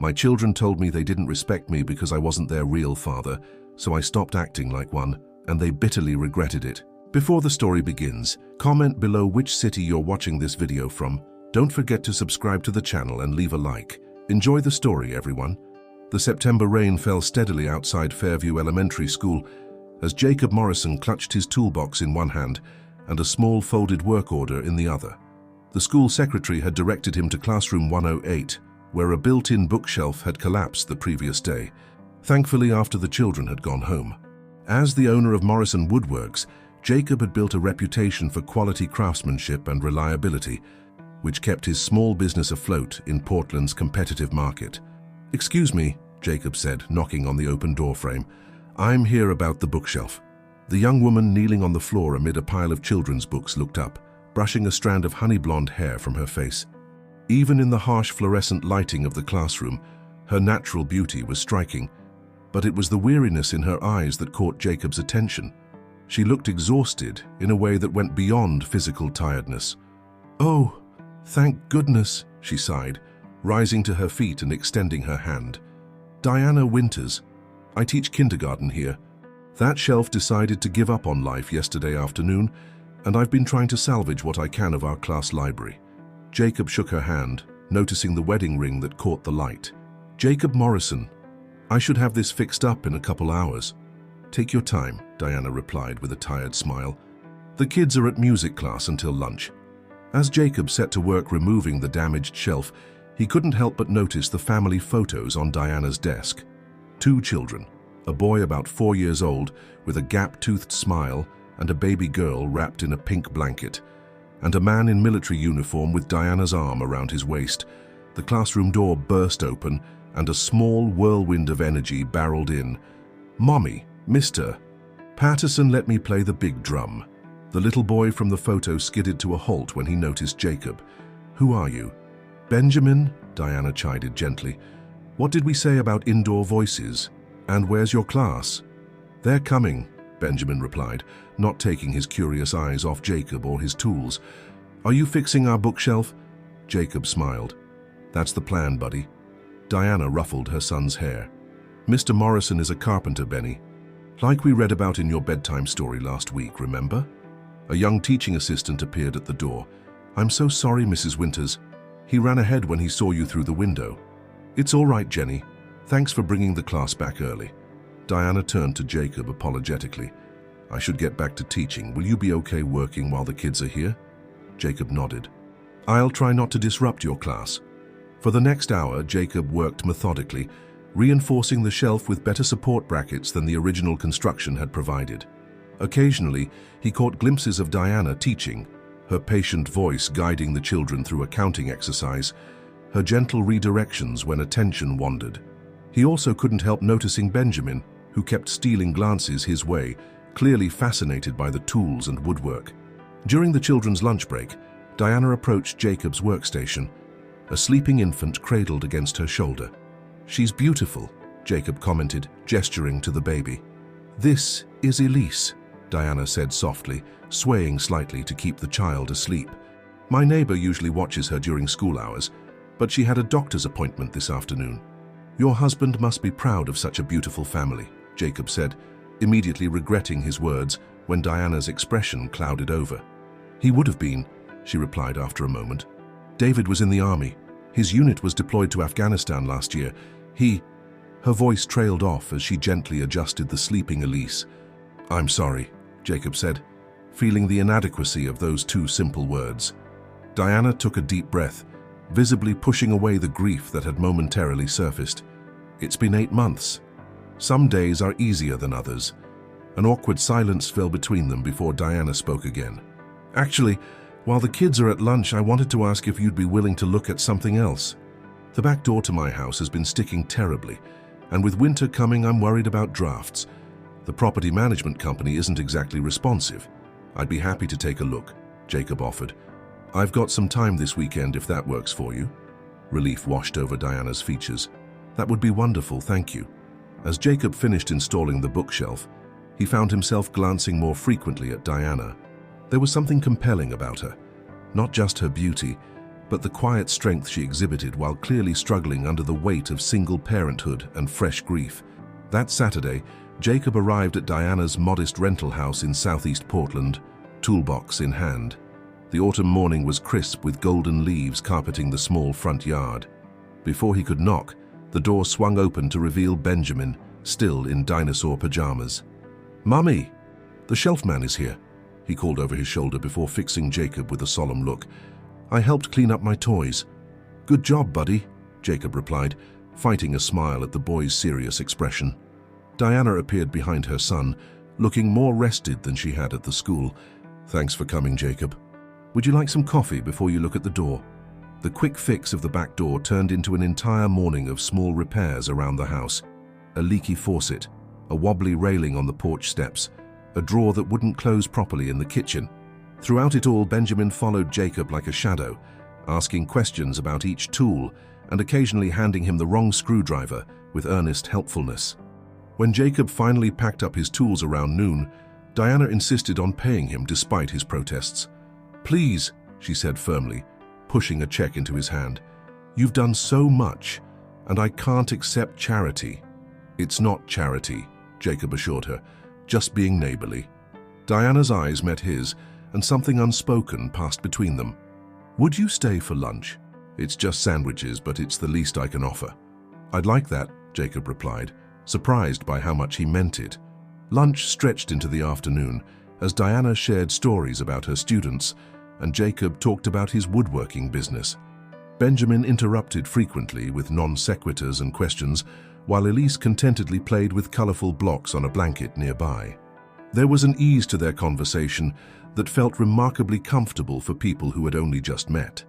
My children told me they didn't respect me because I wasn't their real father, so I stopped acting like one, and they bitterly regretted it. Before the story begins, comment below which city you're watching this video from. Don't forget to subscribe to the channel and leave a like. Enjoy the story, everyone. The September rain fell steadily outside Fairview Elementary School as Jacob Morrison clutched his toolbox in one hand and a small folded work order in the other. The school secretary had directed him to classroom 108, where a built-in bookshelf had collapsed the previous day, thankfully after the children had gone home. As the owner of Morrison Woodworks, Jacob had built a reputation for quality craftsmanship and reliability, which kept his small business afloat in Portland's competitive market. "Excuse me," Jacob said, knocking on the open doorframe. "I'm here about the bookshelf." The young woman kneeling on the floor amid a pile of children's books looked up, brushing a strand of honey-blonde hair from her face. Even in the harsh fluorescent lighting of the classroom, her natural beauty was striking, but it was the weariness in her eyes that caught Jacob's attention. She looked exhausted in a way that went beyond physical tiredness. "Oh, thank goodness," she sighed, rising to her feet and extending her hand. "Diana Winters. I teach kindergarten here. That shelf decided to give up on life yesterday afternoon, and I've been trying to salvage what I can of our class library." Jacob shook her hand, noticing the wedding ring that caught the light. "Jacob Morrison. I should have this fixed up in a couple hours." "Take your time," Diana replied with a tired smile. "The kids are at music class until lunch." As Jacob set to work removing the damaged shelf, he couldn't help but notice the family photos on Diana's desk. 2 children, a boy about 4 years old with a gap-toothed smile and a baby girl wrapped in a pink blanket, and a man in military uniform with Diana's arm around his waist. The classroom door burst open and a small whirlwind of energy barreled in. "Mommy, Mr. Patterson, let me play the big drum." The little boy from the photo skidded to a halt when he noticed Jacob. "Who are you?" "Benjamin," Diana chided gently. "What did we say about indoor voices? And where's your class?" "They're coming," Benjamin replied, not taking his curious eyes off Jacob or his tools. "Are you fixing our bookshelf?" Jacob smiled. "That's the plan, buddy." Diana ruffled her son's hair. "Mr. Morrison is a carpenter, Benny. Like we read about in your bedtime story last week, remember?" A young teaching assistant appeared at the door. "I'm so sorry, Mrs. Winters. He ran ahead when he saw you through the window." "It's all right, Jenny. Thanks for bringing the class back early." Diana turned to Jacob apologetically. "I should get back to teaching. Will you be okay working while the kids are here?" Jacob nodded. "I'll try not to disrupt your class." For the next hour, Jacob worked methodically, reinforcing the shelf with better support brackets than the original construction had provided. Occasionally, he caught glimpses of Diana teaching, her patient voice guiding the children through a counting exercise, her gentle redirections when attention wandered. He also couldn't help noticing Benjamin, who kept stealing glances his way, clearly fascinated by the tools and woodwork. During the children's lunch break, Diana approached Jacob's workstation, a sleeping infant cradled against her shoulder. "She's beautiful," Jacob commented, gesturing to the baby. "This is Elise," Diana said softly, swaying slightly to keep the child asleep. "My neighbor usually watches her during school hours, but she had a doctor's appointment this afternoon." "Your husband must be proud of such a beautiful family," Jacob said, immediately regretting his words when Diana's expression clouded over. "He would have been," she replied after a moment. "David was in the army. His unit was deployed to Afghanistan last year. Her voice trailed off as she gently adjusted the sleeping Elise. "I'm sorry," Jacob said, feeling the inadequacy of those 2 simple words. Diana took a deep breath, visibly pushing away the grief that had momentarily surfaced. "It's been 8 months. Some days are easier than others." An awkward silence fell between them before Diana spoke again. "Actually, while the kids are at lunch, I wanted to ask if you'd be willing to look at something else. The back door to my house has been sticking terribly, and with winter coming, I'm worried about drafts. The property management company isn't exactly responsive. I'd be happy to take a look," Jacob offered. "I've got some time this weekend if that works for you." Relief washed over Diana's features. "That would be wonderful, thank you." As Jacob finished installing the bookshelf, he found himself glancing more frequently at Diana. There was something compelling about her, not just her beauty, but the quiet strength she exhibited while clearly struggling under the weight of single parenthood and fresh grief. That Saturday, Jacob arrived at Diana's modest rental house in southeast Portland, toolbox in hand. The autumn morning was crisp with golden leaves carpeting the small front yard. Before he could knock, the door swung open to reveal Benjamin, still in dinosaur pajamas. "Mummy, the shelf man is here," he called over his shoulder before fixing Jacob with a solemn look. "I helped clean up my toys." "Good job, buddy," Jacob replied, fighting a smile at the boy's serious expression. Diana appeared behind her son, looking more rested than she had at the school. "Thanks for coming, Jacob. Would you like some coffee before you look at the door?" The quick fix of the back door turned into an entire morning of small repairs around the house. A leaky faucet, a wobbly railing on the porch steps, a drawer that wouldn't close properly in the kitchen. Throughout it all, Benjamin followed Jacob like a shadow, asking questions about each tool and occasionally handing him the wrong screwdriver with earnest helpfulness. When Jacob finally packed up his tools around noon, Diana insisted on paying him despite his protests. "Please," she said firmly, pushing a check into his hand. "You've done so much, and I can't accept charity." "It's not charity," Jacob assured her, "just being neighborly." Diana's eyes met his, and something unspoken passed between them. "Would you stay for lunch? It's just sandwiches, but it's the least I can offer." "I'd like that," Jacob replied, surprised by how much he meant it. Lunch stretched into the afternoon as Diana shared stories about her students, and Jacob talked about his woodworking business. Benjamin interrupted frequently with non-sequiturs and questions, while Elise contentedly played with colorful blocks on a blanket nearby. There was an ease to their conversation that felt remarkably comfortable for people who had only just met.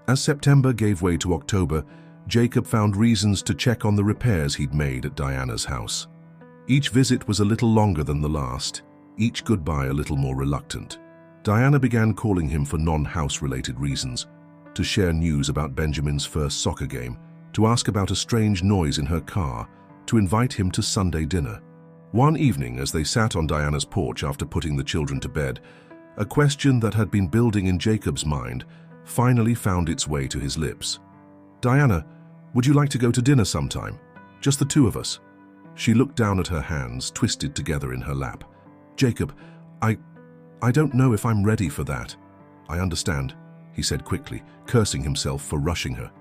As September gave way to October, Jacob found reasons to check on the repairs he'd made at Diana's house. Each visit was a little longer than the last, each goodbye a little more reluctant. Diana began calling him for non-house-related reasons, to share news about Benjamin's first soccer game, to ask about a strange noise in her car, to invite him to Sunday dinner. One evening, as they sat on Diana's porch after putting the children to bed, a question that had been building in Jacob's mind finally found its way to his lips. "Diana, would you like to go to dinner sometime? Just the two of us?" She looked down at her hands, twisted together in her lap. "Jacob, I don't know if I'm ready for that." "I understand," he said quickly, cursing himself for rushing her.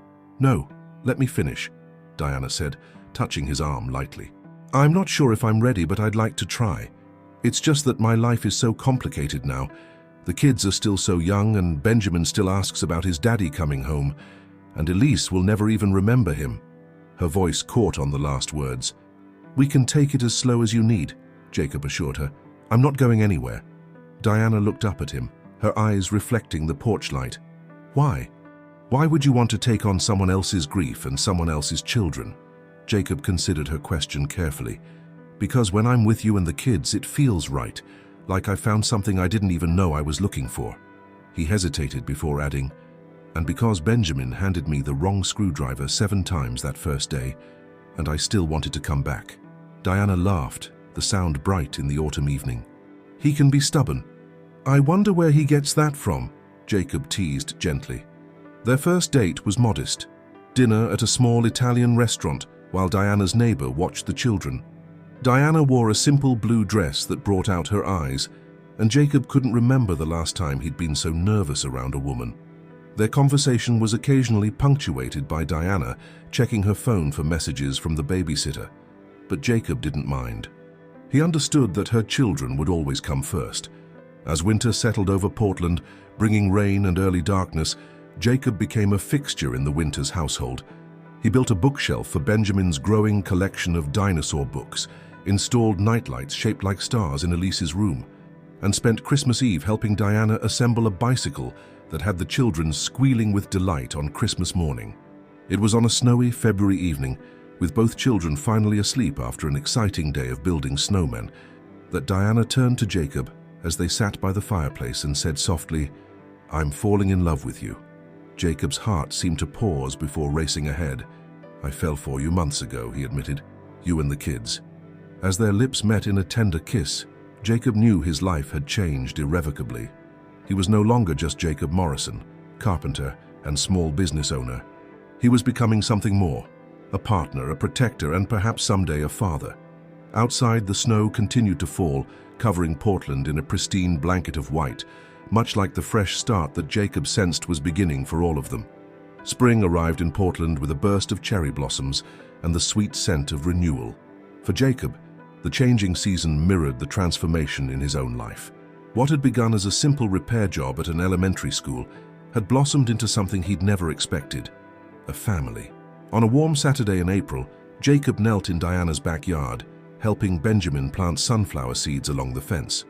"No, let me finish," Diana said, touching his arm lightly. "I'm not sure if I'm ready, but I'd like to try. It's just that my life is so complicated now. The kids are still so young, and Benjamin still asks about his daddy coming home, and Elise will never even remember him." Her voice caught on the last words. "We can take it as slow as you need," Jacob assured her. "I'm not going anywhere." Diana looked up at him, her eyes reflecting the porch light. "Why? Why would you want to take on someone else's grief and someone else's children?" Jacob considered her question carefully. "Because when I'm with you and the kids, it feels right, like I found something I didn't even know I was looking for." He hesitated before adding, "And because Benjamin handed me the wrong screwdriver 7 times that first day, and I still wanted to come back." Diana laughed, the sound bright in the autumn evening. "He can be stubborn." "I wonder where he gets that from," Jacob teased gently. Their first date was modest. Dinner at a small Italian restaurant while Diana's neighbor watched the children. Diana wore a simple blue dress that brought out her eyes, and Jacob couldn't remember the last time he'd been so nervous around a woman. Their conversation was occasionally punctuated by Diana checking her phone for messages from the babysitter, but Jacob didn't mind. He understood that her children would always come first. As winter settled over Portland, bringing rain and early darkness, Jacob became a fixture in the Winters household. He built a bookshelf for Benjamin's growing collection of dinosaur books, installed nightlights shaped like stars in Elise's room, and spent Christmas Eve helping Diana assemble a bicycle that had the children squealing with delight on Christmas morning. It was on a snowy February evening, with both children finally asleep after an exciting day of building snowmen, that Diana turned to Jacob as they sat by the fireplace and said softly, "I'm falling in love with you." Jacob's heart seemed to pause before racing ahead. "I fell for you months ago," he admitted, "you and the kids." As their lips met in a tender kiss, Jacob knew his life had changed irrevocably. He was no longer just Jacob Morrison, carpenter, and small business owner. He was becoming something more, a partner, a protector, and perhaps someday a father. Outside, the snow continued to fall, covering Portland in a pristine blanket of white, much like the fresh start that Jacob sensed was beginning for all of them. Spring arrived in Portland with a burst of cherry blossoms and the sweet scent of renewal. For Jacob, the changing season mirrored the transformation in his own life. What had begun as a simple repair job at an elementary school had blossomed into something he'd never expected: a family. On a warm Saturday in April, Jacob knelt in Diana's backyard, helping Benjamin plant sunflower seeds along the fence.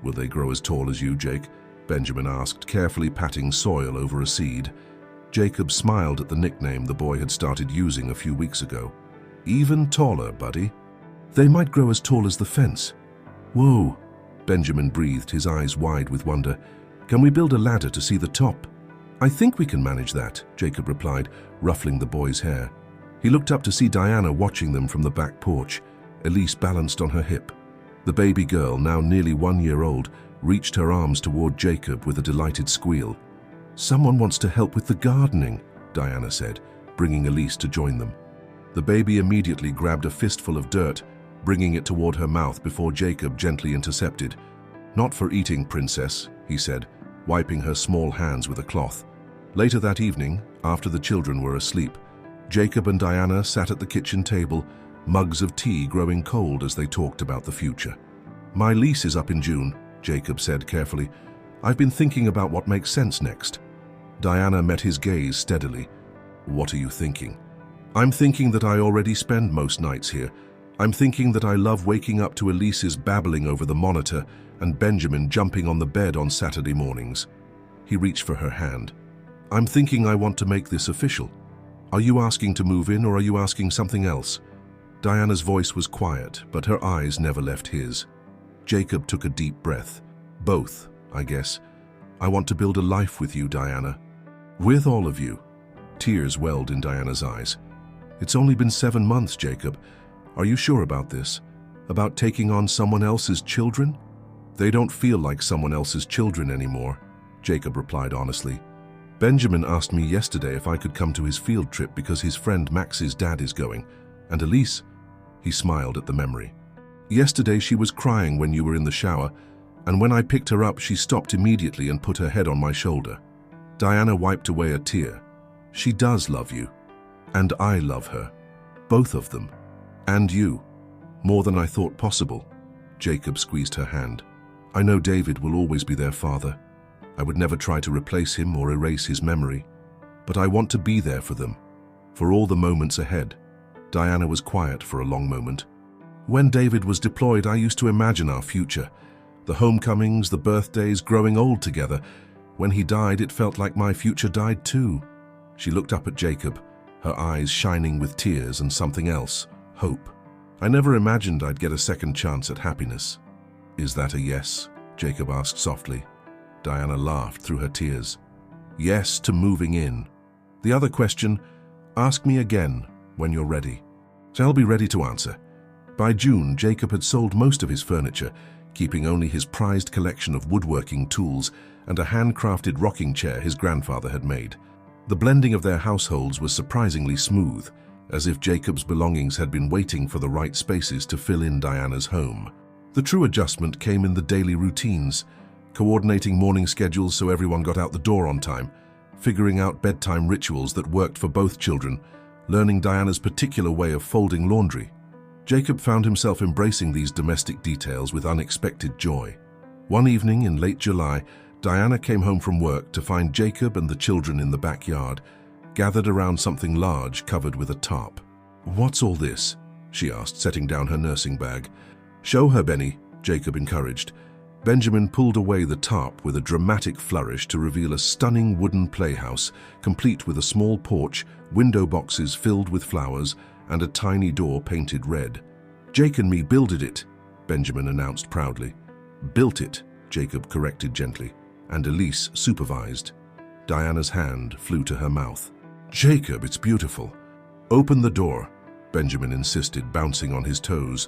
"Will they grow as tall as you, Jake?" Benjamin asked, carefully patting soil over a seed. Jacob smiled at the nickname the boy had started using a few weeks ago. "Even taller, buddy." "They might grow as tall as the fence." "Whoa," Benjamin breathed, his eyes wide with wonder. "Can we build a ladder to see the top?" "I think we can manage that," Jacob replied, ruffling the boy's hair. He looked up to see Diana watching them from the back porch, Elise balanced on her hip. The baby girl, now nearly 1 year old, reached her arms toward Jacob with a delighted squeal. "Someone wants to help with the gardening," Diana said, bringing Elise to join them. The baby immediately grabbed a fistful of dirt, bringing it toward her mouth before Jacob gently intercepted. "Not for eating, princess," he said, wiping her small hands with a cloth. Later that evening, after the children were asleep, Jacob and Diana sat at the kitchen table, mugs of tea growing cold as they talked about the future. "My lease is up in June," Jacob said carefully. "I've been thinking about what makes sense next." Diana met his gaze steadily. "What are you thinking?" "I'm thinking that I already spend most nights here. I'm thinking that I love waking up to Elise's babbling over the monitor and Benjamin jumping on the bed on Saturday mornings." He reached for her hand. "I'm thinking I want to make this official. Are you asking to move in, or are you asking something else?" Diana's voice was quiet, but her eyes never left his. Jacob took a deep breath. "Both, I guess. I want to build a life with you, Diana. With all of you." Tears welled in Diana's eyes. "It's only been 7 months, Jacob. Are you sure about this? About taking on someone else's children?" "They don't feel like someone else's children anymore," Jacob replied honestly. "Benjamin asked me yesterday if I could come to his field trip because his friend Max's dad is going. And Elise," he smiled at the memory. "Yesterday she was crying when you were in the shower, and when I picked her up she stopped immediately and put her head on my shoulder." Diana wiped away a tear. "She does love you. And I love her. Both of them. And you. More than I thought possible." Jacob squeezed her hand. "I know David will always be their father. I would never try to replace him or erase his memory. But I want to be there for them. For all the moments ahead." Diana was quiet for a long moment. "When David was deployed, I used to imagine our future. The homecomings, the birthdays, growing old together. When he died, it felt like my future died too." She looked up at Jacob, her eyes shining with tears and something else, hope. "I never imagined I'd get a second chance at happiness." "Is that a yes?" Jacob asked softly. Diana laughed through her tears. "Yes to moving in. The other question, ask me again when you're ready." So I'll be ready to answer. By June, Jacob had sold most of his furniture, keeping only his prized collection of woodworking tools and a handcrafted rocking chair his grandfather had made. The blending of their households was surprisingly smooth, as if Jacob's belongings had been waiting for the right spaces to fill in Diana's home. The true adjustment came in the daily routines, coordinating morning schedules so everyone got out the door on time, figuring out bedtime rituals that worked for both children, learning Diana's particular way of folding laundry. Jacob found himself embracing these domestic details with unexpected joy. One evening in late July, Diana came home from work to find Jacob and the children in the backyard, gathered around something large covered with a tarp. "What's all this?" she asked, setting down her nursing bag. "Show her, Benny," Jacob encouraged. Benjamin pulled away the tarp with a dramatic flourish to reveal a stunning wooden playhouse, complete with a small porch, window boxes filled with flowers, and a tiny door painted red. "Jake and me builded it," Benjamin announced proudly. "Built it," Jacob corrected gently, and Elise supervised. Diana's hand flew to her mouth. "Jacob, it's beautiful." "Open the door," Benjamin insisted, bouncing on his toes.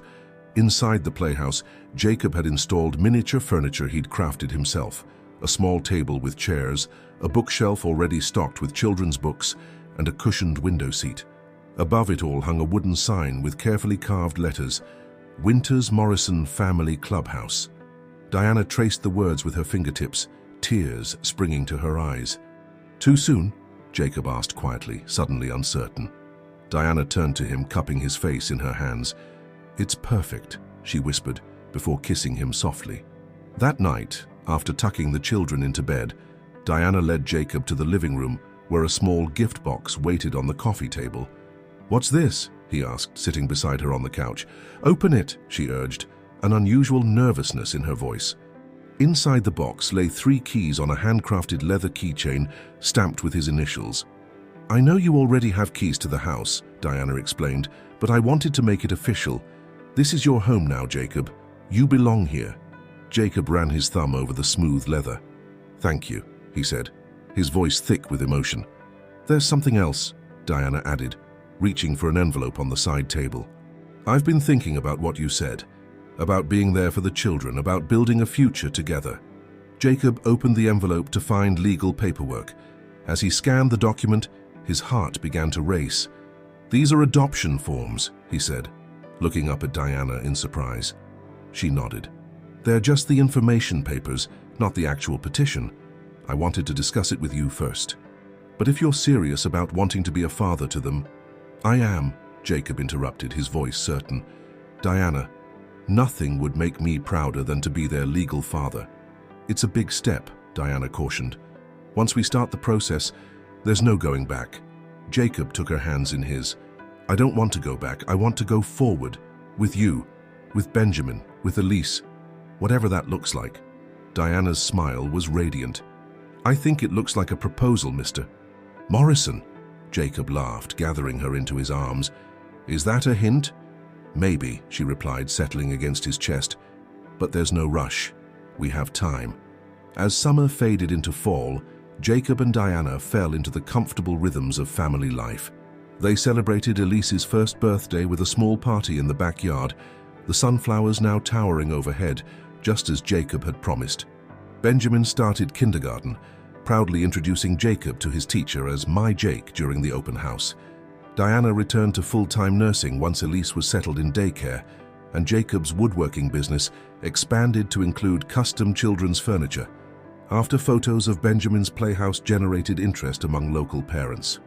Inside the playhouse, Jacob had installed miniature furniture he'd crafted himself. a small table with chairs, a bookshelf already stocked with children's books, and a cushioned window seat. Above it all hung a wooden sign with carefully carved letters, Winters Morrison Family Clubhouse. Diana traced the words with her fingertips, tears springing to her eyes. "Too soon?" Jacob asked quietly, suddenly uncertain. Diana turned to him, cupping his face in her hands. "It's perfect," she whispered, before kissing him softly. That night, after tucking the children into bed, Diana led Jacob to the living room, where a small gift box waited on the coffee table. "What's this?" he asked, sitting beside her on the couch. "Open it," she urged, an unusual nervousness in her voice. Inside the box lay 3 keys on a handcrafted leather keychain stamped with his initials. "I know you already have keys to the house," Diana explained, "but I wanted to make it official. This is your home now, Jacob. You belong here." Jacob ran his thumb over the smooth leather. "Thank you," he said, his voice thick with emotion. "There's something else," Diana added, reaching for an envelope on the side table. "I've been thinking about what you said, about being there for the children, about building a future together." Jacob opened the envelope to find legal paperwork. As he scanned the document, his heart began to race. "These are adoption forms," he said, looking up at Diana in surprise. She nodded. "They're just the information papers, not the actual petition. I wanted to discuss it with you first. But if you're serious about wanting to be a father to them—" "I am," Jacob interrupted, his voice certain. "Diana, nothing would make me prouder than to be their legal father." "It's a big step," Diana cautioned. "Once we start the process, there's no going back." Jacob took her hands in his. "I don't want to go back. I want to go forward. With you, with Benjamin, with Elise. Whatever that looks like." Diana's smile was radiant. "I think it looks like a proposal, Mr. Morrison." Jacob laughed, gathering her into his arms. "Is that a hint?" "Maybe," she replied, settling against his chest. "But there's no rush. We have time." As summer faded into fall, Jacob and Diana fell into the comfortable rhythms of family life. They celebrated Elise's first birthday with a small party in the backyard, the sunflowers now towering overhead, just as Jacob had promised. Benjamin started kindergarten, proudly introducing Jacob to his teacher as My Jake during the open house. Diana returned to full-time nursing once Elise was settled in daycare, and Jacob's woodworking business expanded to include custom children's furniture. After photos of Benjamin's playhouse generated interest among local parents.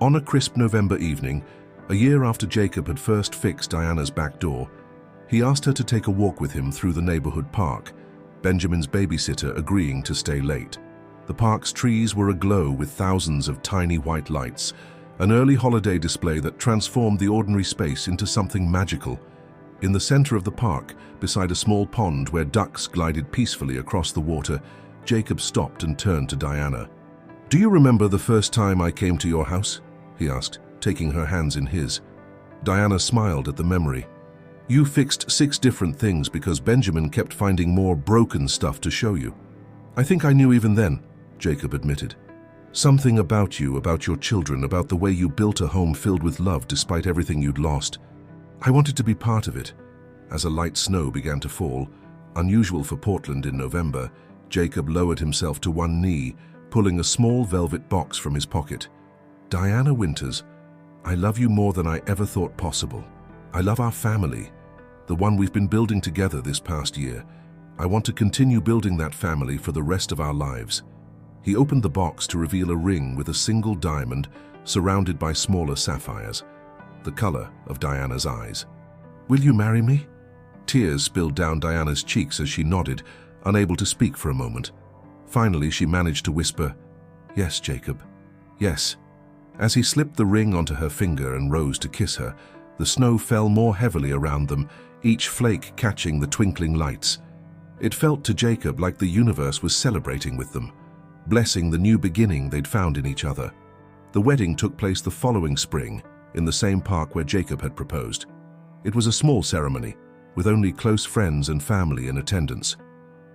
On a crisp November evening, a year after Jacob had first fixed Diana's back door, he asked her to take a walk with him through the neighborhood park, Benjamin's babysitter agreeing to stay late. The park's trees were aglow with thousands of tiny white lights, an early holiday display that transformed the ordinary space into something magical. In the center of the park, beside a small pond where ducks glided peacefully across the water, Jacob stopped and turned to Diana. "Do you remember the first time I came to your house?" he asked, taking her hands in his. Diana smiled at the memory. "You fixed 6 different things because Benjamin kept finding more broken stuff to show you." "I think I knew even then," Jacob admitted. "Something about you, about your children, about the way you built a home filled with love despite everything you'd lost. I wanted to be part of it." As a light snow began to fall, unusual for Portland in November, Jacob lowered himself to one knee, pulling a small velvet box from his pocket. "Diana Winters, I love you more than I ever thought possible. I love our family, the one we've been building together this past year. I want to continue building that family for the rest of our lives." He opened the box to reveal a ring with a single diamond surrounded by smaller sapphires, the color of Diana's eyes. "Will you marry me?" Tears spilled down Diana's cheeks as she nodded, unable to speak for a moment. Finally, she managed to whisper, "Yes, Jacob, yes." As he slipped the ring onto her finger and rose to kiss her, the snow fell more heavily around them, each flake catching the twinkling lights. It felt to Jacob like the universe was celebrating with them, blessing the new beginning they'd found in each other. The wedding took place the following spring, in the same park where Jacob had proposed. It was a small ceremony, with only close friends and family in attendance.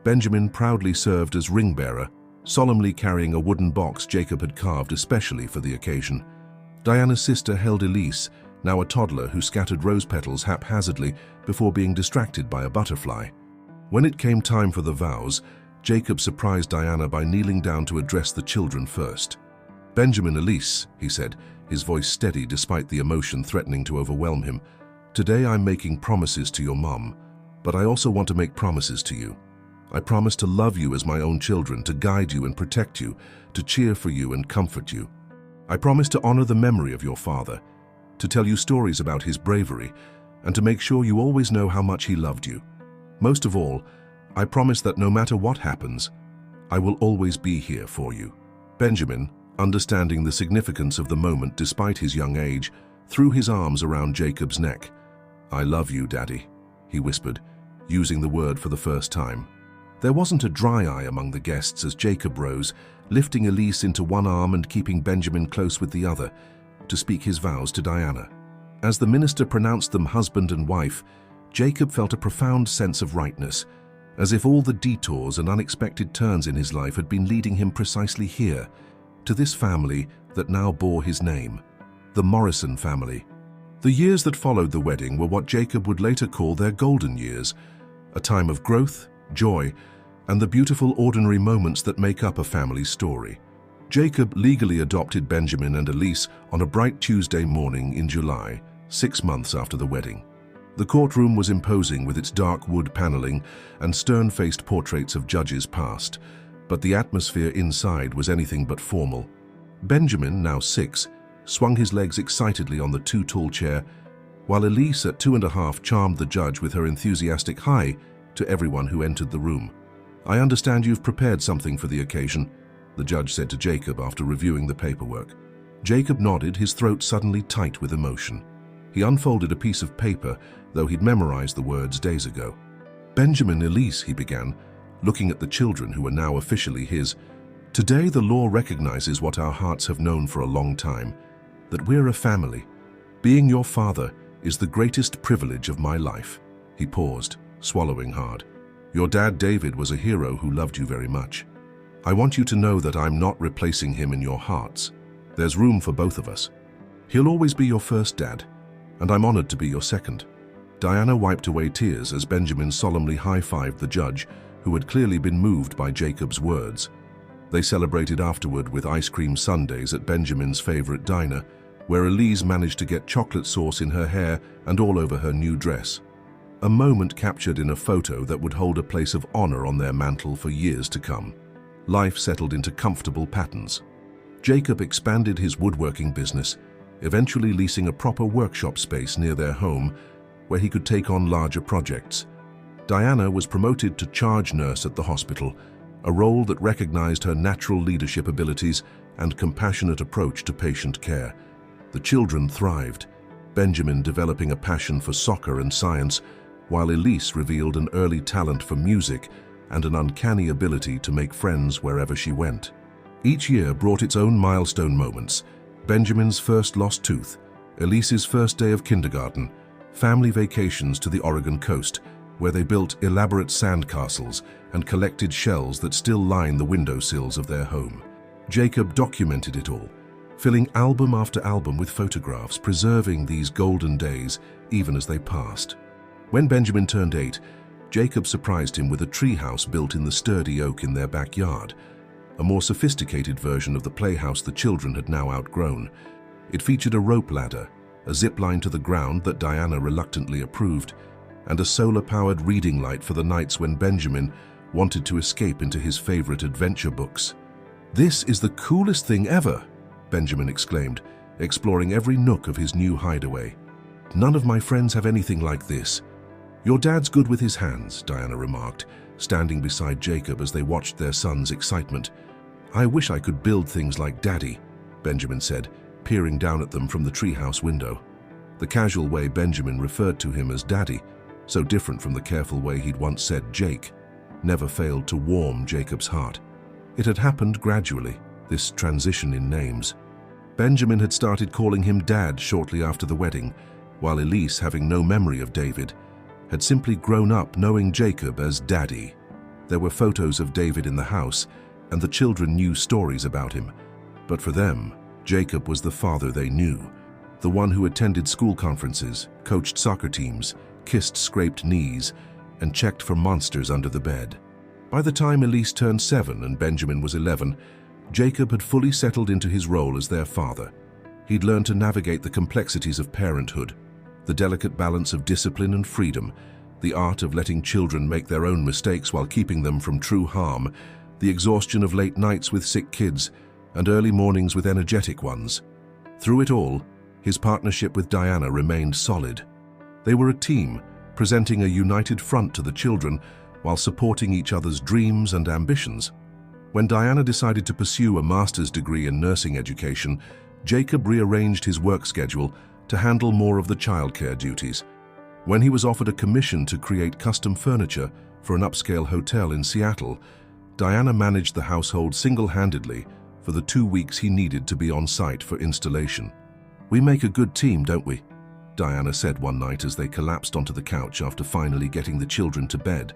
Benjamin proudly served as ring bearer, solemnly carrying a wooden box Jacob had carved especially for the occasion. Diana's sister held Elise, now a toddler who scattered rose petals haphazardly before being distracted by a butterfly. When it came time for the vows, Jacob surprised Diana by kneeling down to address the children first. "Benjamin, Elise," he said, his voice steady despite the emotion threatening to overwhelm him. "Today I'm making promises to your mom, but I also want to make promises to you. I promise to love you as my own children, to guide you and protect you, to cheer for you and comfort you. I promise to honor the memory of your father, to tell you stories about his bravery, and to make sure you always know how much he loved you. Most of all, I promise that no matter what happens, I will always be here for you." Benjamin, understanding the significance of the moment despite his young age, threw his arms around Jacob's neck. "I love you, Daddy," he whispered, using the word for the first time. There wasn't a dry eye among the guests as Jacob rose, lifting Elise into one arm and keeping Benjamin close with the other, to speak his vows to Diana. As the minister pronounced them husband and wife, Jacob felt a profound sense of rightness, as if all the detours and unexpected turns in his life had been leading him precisely here, to this family that now bore his name, the Morrison family. The years that followed the wedding were what Jacob would later call their golden years, a time of growth, joy, and the beautiful ordinary moments that make up a family's story. Jacob legally adopted Benjamin and Elise on a bright Tuesday morning in July, 6 months after the wedding. The courtroom was imposing with its dark wood paneling and stern-faced portraits of judges past, but the atmosphere inside was anything but formal. Benjamin, now 6, swung his legs excitedly on the too-tall chair, while Elise, at 2.5, charmed the judge with her enthusiastic hi to everyone who entered the room. "I understand you've prepared something for the occasion," the judge said to Jacob after reviewing the paperwork. Jacob nodded, his throat suddenly tight with emotion. He unfolded a piece of paper, though he'd memorized the words days ago. "Benjamin, Elise," he began, looking at the children who were now officially his. "Today the law recognizes what our hearts have known for a long time, that we're a family. Being your father is the greatest privilege of my life." He paused, swallowing hard. "Your dad David was a hero who loved you very much. I want you to know that I'm not replacing him in your hearts. There's room for both of us. He'll always be your first dad, and I'm honored to be your second." Diana wiped away tears as Benjamin solemnly high-fived the judge, who had clearly been moved by Jacob's words. They celebrated afterward with ice cream sundaes at Benjamin's favorite diner, where Elise managed to get chocolate sauce in her hair and all over her new dress. A moment captured in a photo that would hold a place of honor on their mantle for years to come. Life settled into comfortable patterns. Jacob expanded his woodworking business, eventually leasing a proper workshop space near their home where he could take on larger projects. Diana was promoted to charge nurse at the hospital, a role that recognized her natural leadership abilities and compassionate approach to patient care. The children thrived, Benjamin developing a passion for soccer and science, while Elise revealed an early talent for music and an uncanny ability to make friends wherever she went. Each year brought its own milestone moments: Benjamin's first lost tooth, Elise's first day of kindergarten, family vacations to the Oregon coast, where they built elaborate sandcastles and collected shells that still line the windowsills of their home. Jacob documented it all, filling album after album with photographs, preserving these golden days even as they passed. When Benjamin turned 8, Jacob surprised him with a treehouse built in the sturdy oak in their backyard, a more sophisticated version of the playhouse the children had now outgrown. It featured a rope ladder, a zip line to the ground that Diana reluctantly approved, and a solar-powered reading light for the nights when Benjamin wanted to escape into his favorite adventure books. "This is the coolest thing ever," Benjamin exclaimed, exploring every nook of his new hideaway. "None of my friends have anything like this." "Your dad's good with his hands," Diana remarked, standing beside Jacob as they watched their son's excitement. "I wish I could build things like Daddy," Benjamin said, peering down at them from the treehouse window. The casual way Benjamin referred to him as Daddy, so different from the careful way he'd once said Jake, never failed to warm Jacob's heart. It had happened gradually, this transition in names. Benjamin had started calling him Dad shortly after the wedding, while Elise, having no memory of David, had simply grown up knowing Jacob as Daddy. There were photos of David in the house, and the children knew stories about him. But for them, Jacob was the father they knew, the one who attended school conferences, coached soccer teams, kissed scraped knees, and checked for monsters under the bed. By the time Elise turned 7 and Benjamin was 11, Jacob had fully settled into his role as their father. He'd learned to navigate the complexities of parenthood, the delicate balance of discipline and freedom, the art of letting children make their own mistakes while keeping them from true harm, the exhaustion of late nights with sick kids, and early mornings with energetic ones. Through it all, his partnership with Diana remained solid. They were a team, presenting a united front to the children while supporting each other's dreams and ambitions. When Diana decided to pursue a master's degree in nursing education, Jacob rearranged his work schedule to handle more of the childcare duties. When he was offered a commission to create custom furniture for an upscale hotel in Seattle, Diana managed the household single-handedly for the 2 weeks he needed to be on site for installation. "We make a good team, don't we?" Diana said one night as they collapsed onto the couch after finally getting the children to bed.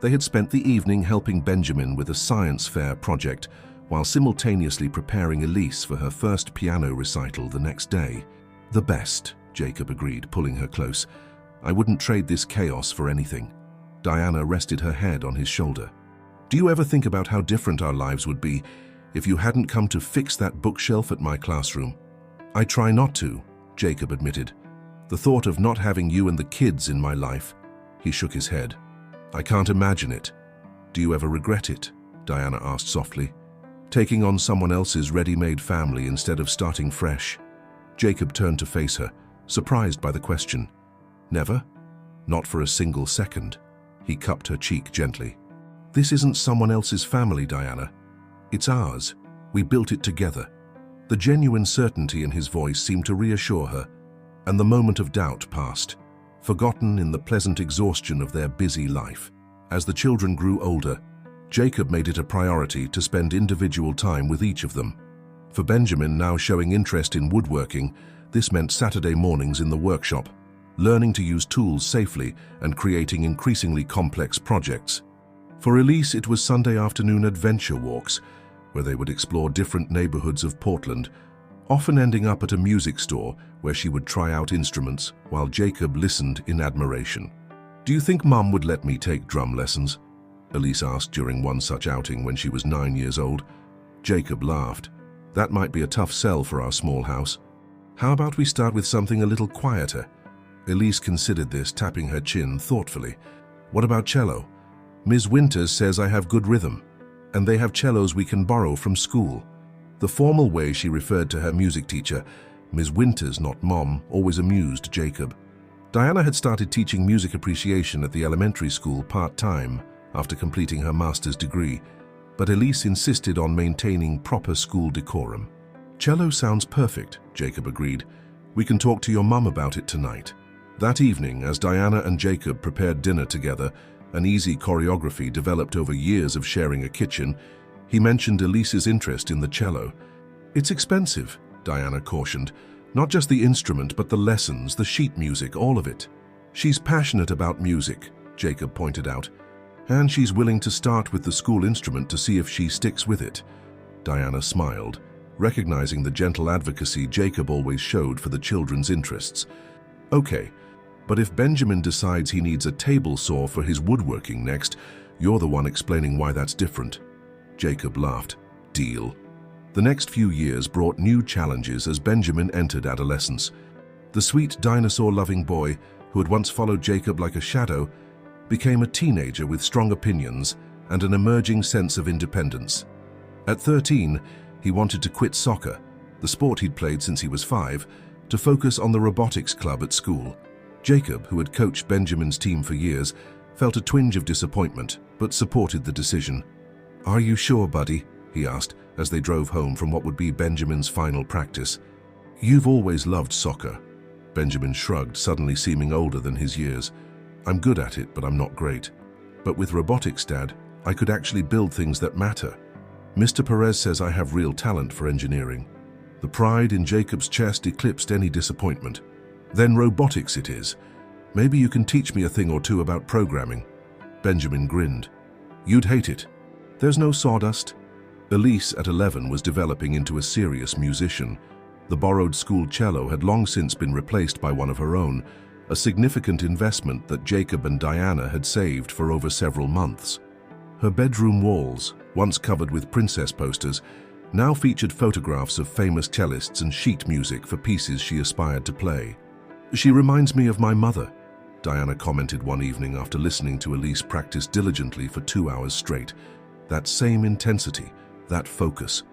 They had spent the evening helping Benjamin with a science fair project while simultaneously preparing Elise for her first piano recital the next day. "The best," Jacob agreed, pulling her close. "I wouldn't trade this chaos for anything." Diana rested her head on his shoulder. "Do you ever think about how different our lives would be if you hadn't come to fix that bookshelf at my classroom?" "I try not to," Jacob admitted. "The thought of not having you and the kids in my life." He shook his head. "I can't imagine it." "Do you ever regret it?" Diana asked softly. "Taking on someone else's ready-made family instead of starting fresh?" Jacob turned to face her, surprised by the question. "Never? Not for a single second." He cupped her cheek gently. "This isn't someone else's family, Diana. It's ours. We built it together." The genuine certainty in his voice seemed to reassure her, and the moment of doubt passed, forgotten in the pleasant exhaustion of their busy life. As the children grew older, Jacob made it a priority to spend individual time with each of them. For Benjamin, now showing interest in woodworking, this meant Saturday mornings in the workshop, learning to use tools safely and creating increasingly complex projects. For Elise, it was Sunday afternoon adventure walks, where they would explore different neighborhoods of Portland, often ending up at a music store where she would try out instruments while Jacob listened in admiration. "Do you think Mum would let me take drum lessons?" Elise asked during one such outing when she was 9 years old. Jacob laughed. "That might be a tough sell for our small house. How about we start with something a little quieter?" Elise considered this, tapping her chin thoughtfully. "What about cello? Ms. Winters says I have good rhythm, and they have cellos we can borrow from school." The formal way she referred to her music teacher, Ms. Winters, not Mom, always amused Jacob. Diana had started teaching music appreciation at the elementary school part-time after completing her master's degree, but Elise insisted on maintaining proper school decorum. "Cello sounds perfect," Jacob agreed. "We can talk to your mum about it tonight." That evening, as Diana and Jacob prepared dinner together, an easy choreography developed over years of sharing a kitchen, he mentioned Elise's interest in the cello. "It's expensive," Diana cautioned. "Not just the instrument, but the lessons, the sheet music, all of it." "She's passionate about music," Jacob pointed out. "And she's willing to start with the school instrument to see if she sticks with it." Diana smiled, recognizing the gentle advocacy Jacob always showed for the children's interests. "Okay, but if Benjamin decides he needs a table saw for his woodworking next, you're the one explaining why that's different." Jacob laughed. "Deal." The next few years brought new challenges as Benjamin entered adolescence. The sweet dinosaur-loving boy, who had once followed Jacob like a shadow, became a teenager with strong opinions and an emerging sense of independence. At 13, he wanted to quit soccer, the sport he'd played since he was 5, to focus on the robotics club at school. Jacob, who had coached Benjamin's team for years, felt a twinge of disappointment, but supported the decision. "Are you sure, buddy?" he asked as they drove home from what would be Benjamin's final practice. "You've always loved soccer." Benjamin shrugged, suddenly seeming older than his years. "I'm good at it, but I'm not great. But with robotics, Dad, I could actually build things that matter. Mr. Perez says I have real talent for engineering." The pride in Jacob's chest eclipsed any disappointment. "Then robotics it is. Maybe you can teach me a thing or two about programming." Benjamin grinned. "You'd hate it. There's no sawdust." Elise, at 11, was developing into a serious musician. The borrowed school cello had long since been replaced by one of her own, a significant investment that Jacob and Diana had saved for over several months. Her bedroom walls, once covered with princess posters, now featured photographs of famous cellists and sheet music for pieces she aspired to play. "She reminds me of my mother," Diana commented one evening after listening to Elise practice diligently for 2 hours straight. "That same intensity, that focus."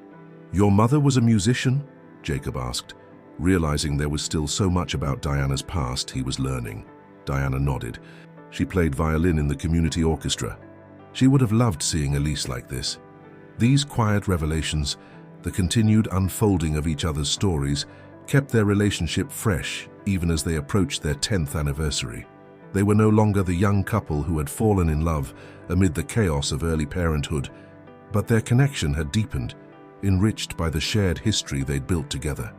"Your mother was a musician?" Jacob asked, realizing there was still so much about Diana's past he was learning. Diana nodded. She played violin in the community orchestra. She would have loved seeing Elise like this. These quiet revelations, the continued unfolding of each other's stories, kept their relationship fresh even as they approached their 10th anniversary. They were no longer the young couple who had fallen in love amid the chaos of early parenthood, but their connection had deepened, enriched by the shared history they'd built together.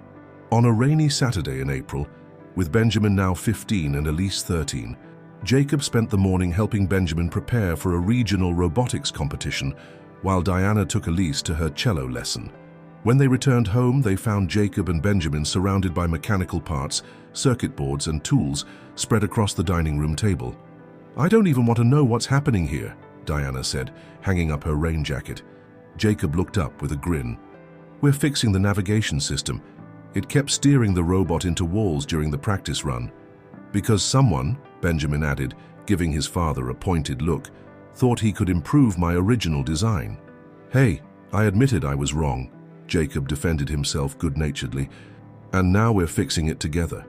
On a rainy Saturday in April, with Benjamin now 15 and Elise 13, Jacob spent the morning helping Benjamin prepare for a regional robotics competition while Diana took Elise to her cello lesson. When they returned home, they found Jacob and Benjamin surrounded by mechanical parts, circuit boards and tools spread across the dining room table. "I don't even want to know what's happening here," Diana said, hanging up her rain jacket. Jacob looked up with a grin. "We're fixing the navigation system. It kept steering the robot into walls during the practice run. Because someone," Benjamin added, giving his father a pointed look, "thought he could improve my original design." "Hey, I admitted I was wrong," Jacob defended himself good-naturedly. "And now we're fixing it together."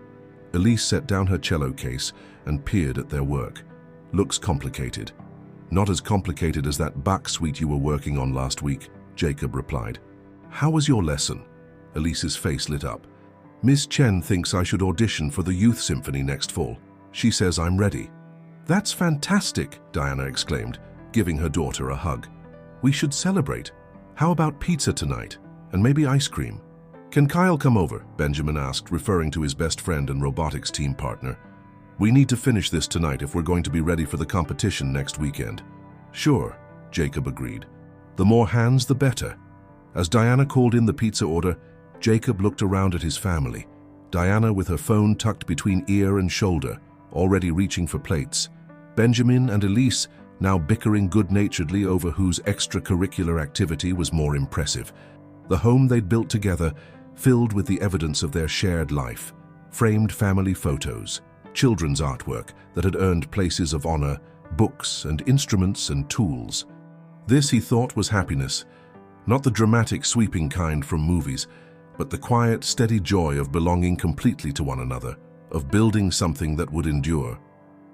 Elise set down her cello case and peered at their work. "Looks complicated." "Not as complicated as that Bach suite you were working on last week," Jacob replied. "How was your lesson?" Elise's face lit up. "Miss Chen thinks I should audition for the Youth Symphony next fall. She says I'm ready." "That's fantastic," Diana exclaimed, giving her daughter a hug. "We should celebrate. How about pizza tonight? And maybe ice cream?" "Can Kyle come over?" Benjamin asked, referring to his best friend and robotics team partner. "We need to finish this tonight if we're going to be ready for the competition next weekend." "Sure," Jacob agreed. "The more hands, the better." As Diana called in the pizza order, Jacob looked around at his family. Diana with her phone tucked between ear and shoulder, already reaching for plates. Benjamin and Elise now bickering good-naturedly over whose extracurricular activity was more impressive. The home they'd built together, filled with the evidence of their shared life, framed family photos, children's artwork that had earned places of honor, books and instruments and tools. This, he thought, was happiness, not the dramatic, sweeping kind from movies, but the quiet, steady joy of belonging completely to one another, of building something that would endure.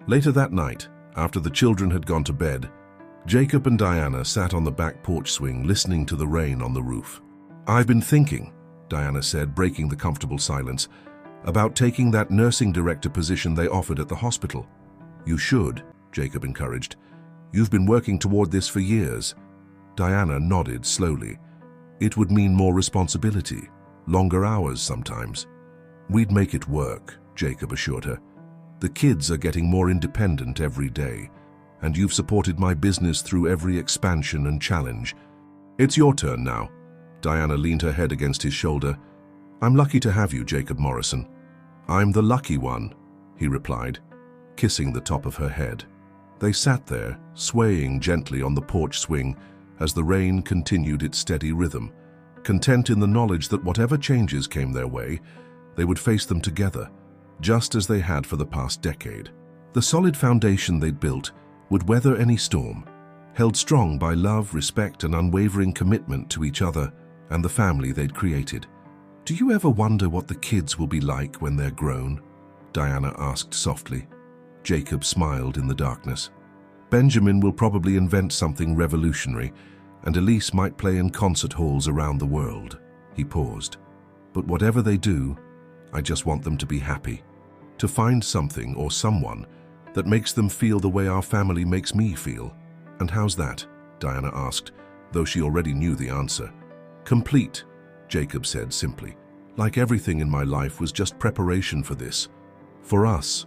Later that night, after the children had gone to bed, Jacob and Diana sat on the back porch swing listening to the rain on the roof. "I've been thinking," Diana said, breaking the comfortable silence, "about taking that nursing director position they offered at the hospital." "You should," Jacob encouraged. "You've been working toward this for years." Diana nodded slowly. "It would mean more responsibility, longer hours sometimes." "We'd make it work," Jacob assured her. "The kids are getting more independent every day, and you've supported my business through every expansion and challenge. It's your turn now." Diana leaned her head against his shoulder. "I'm lucky to have you, Jacob Morrison." "I'm the lucky one," he replied, kissing the top of her head. They sat there, swaying gently on the porch swing as the rain continued its steady rhythm, content in the knowledge that whatever changes came their way, they would face them together, just as they had for the past decade. The solid foundation they'd built would weather any storm, held strong by love, respect, and unwavering commitment to each other and the family they'd created. "Do you ever wonder what the kids will be like when they're grown?" Diana asked softly. Jacob smiled in the darkness. "Benjamin will probably invent something revolutionary, and Elise might play in concert halls around the world." He paused. "But whatever they do, I just want them to be happy, to find something or someone that makes them feel the way our family makes me feel." "And how's that?" Diana asked, though she already knew the answer. "Complete," Jacob said simply. "Like everything in my life was just preparation for this. For us."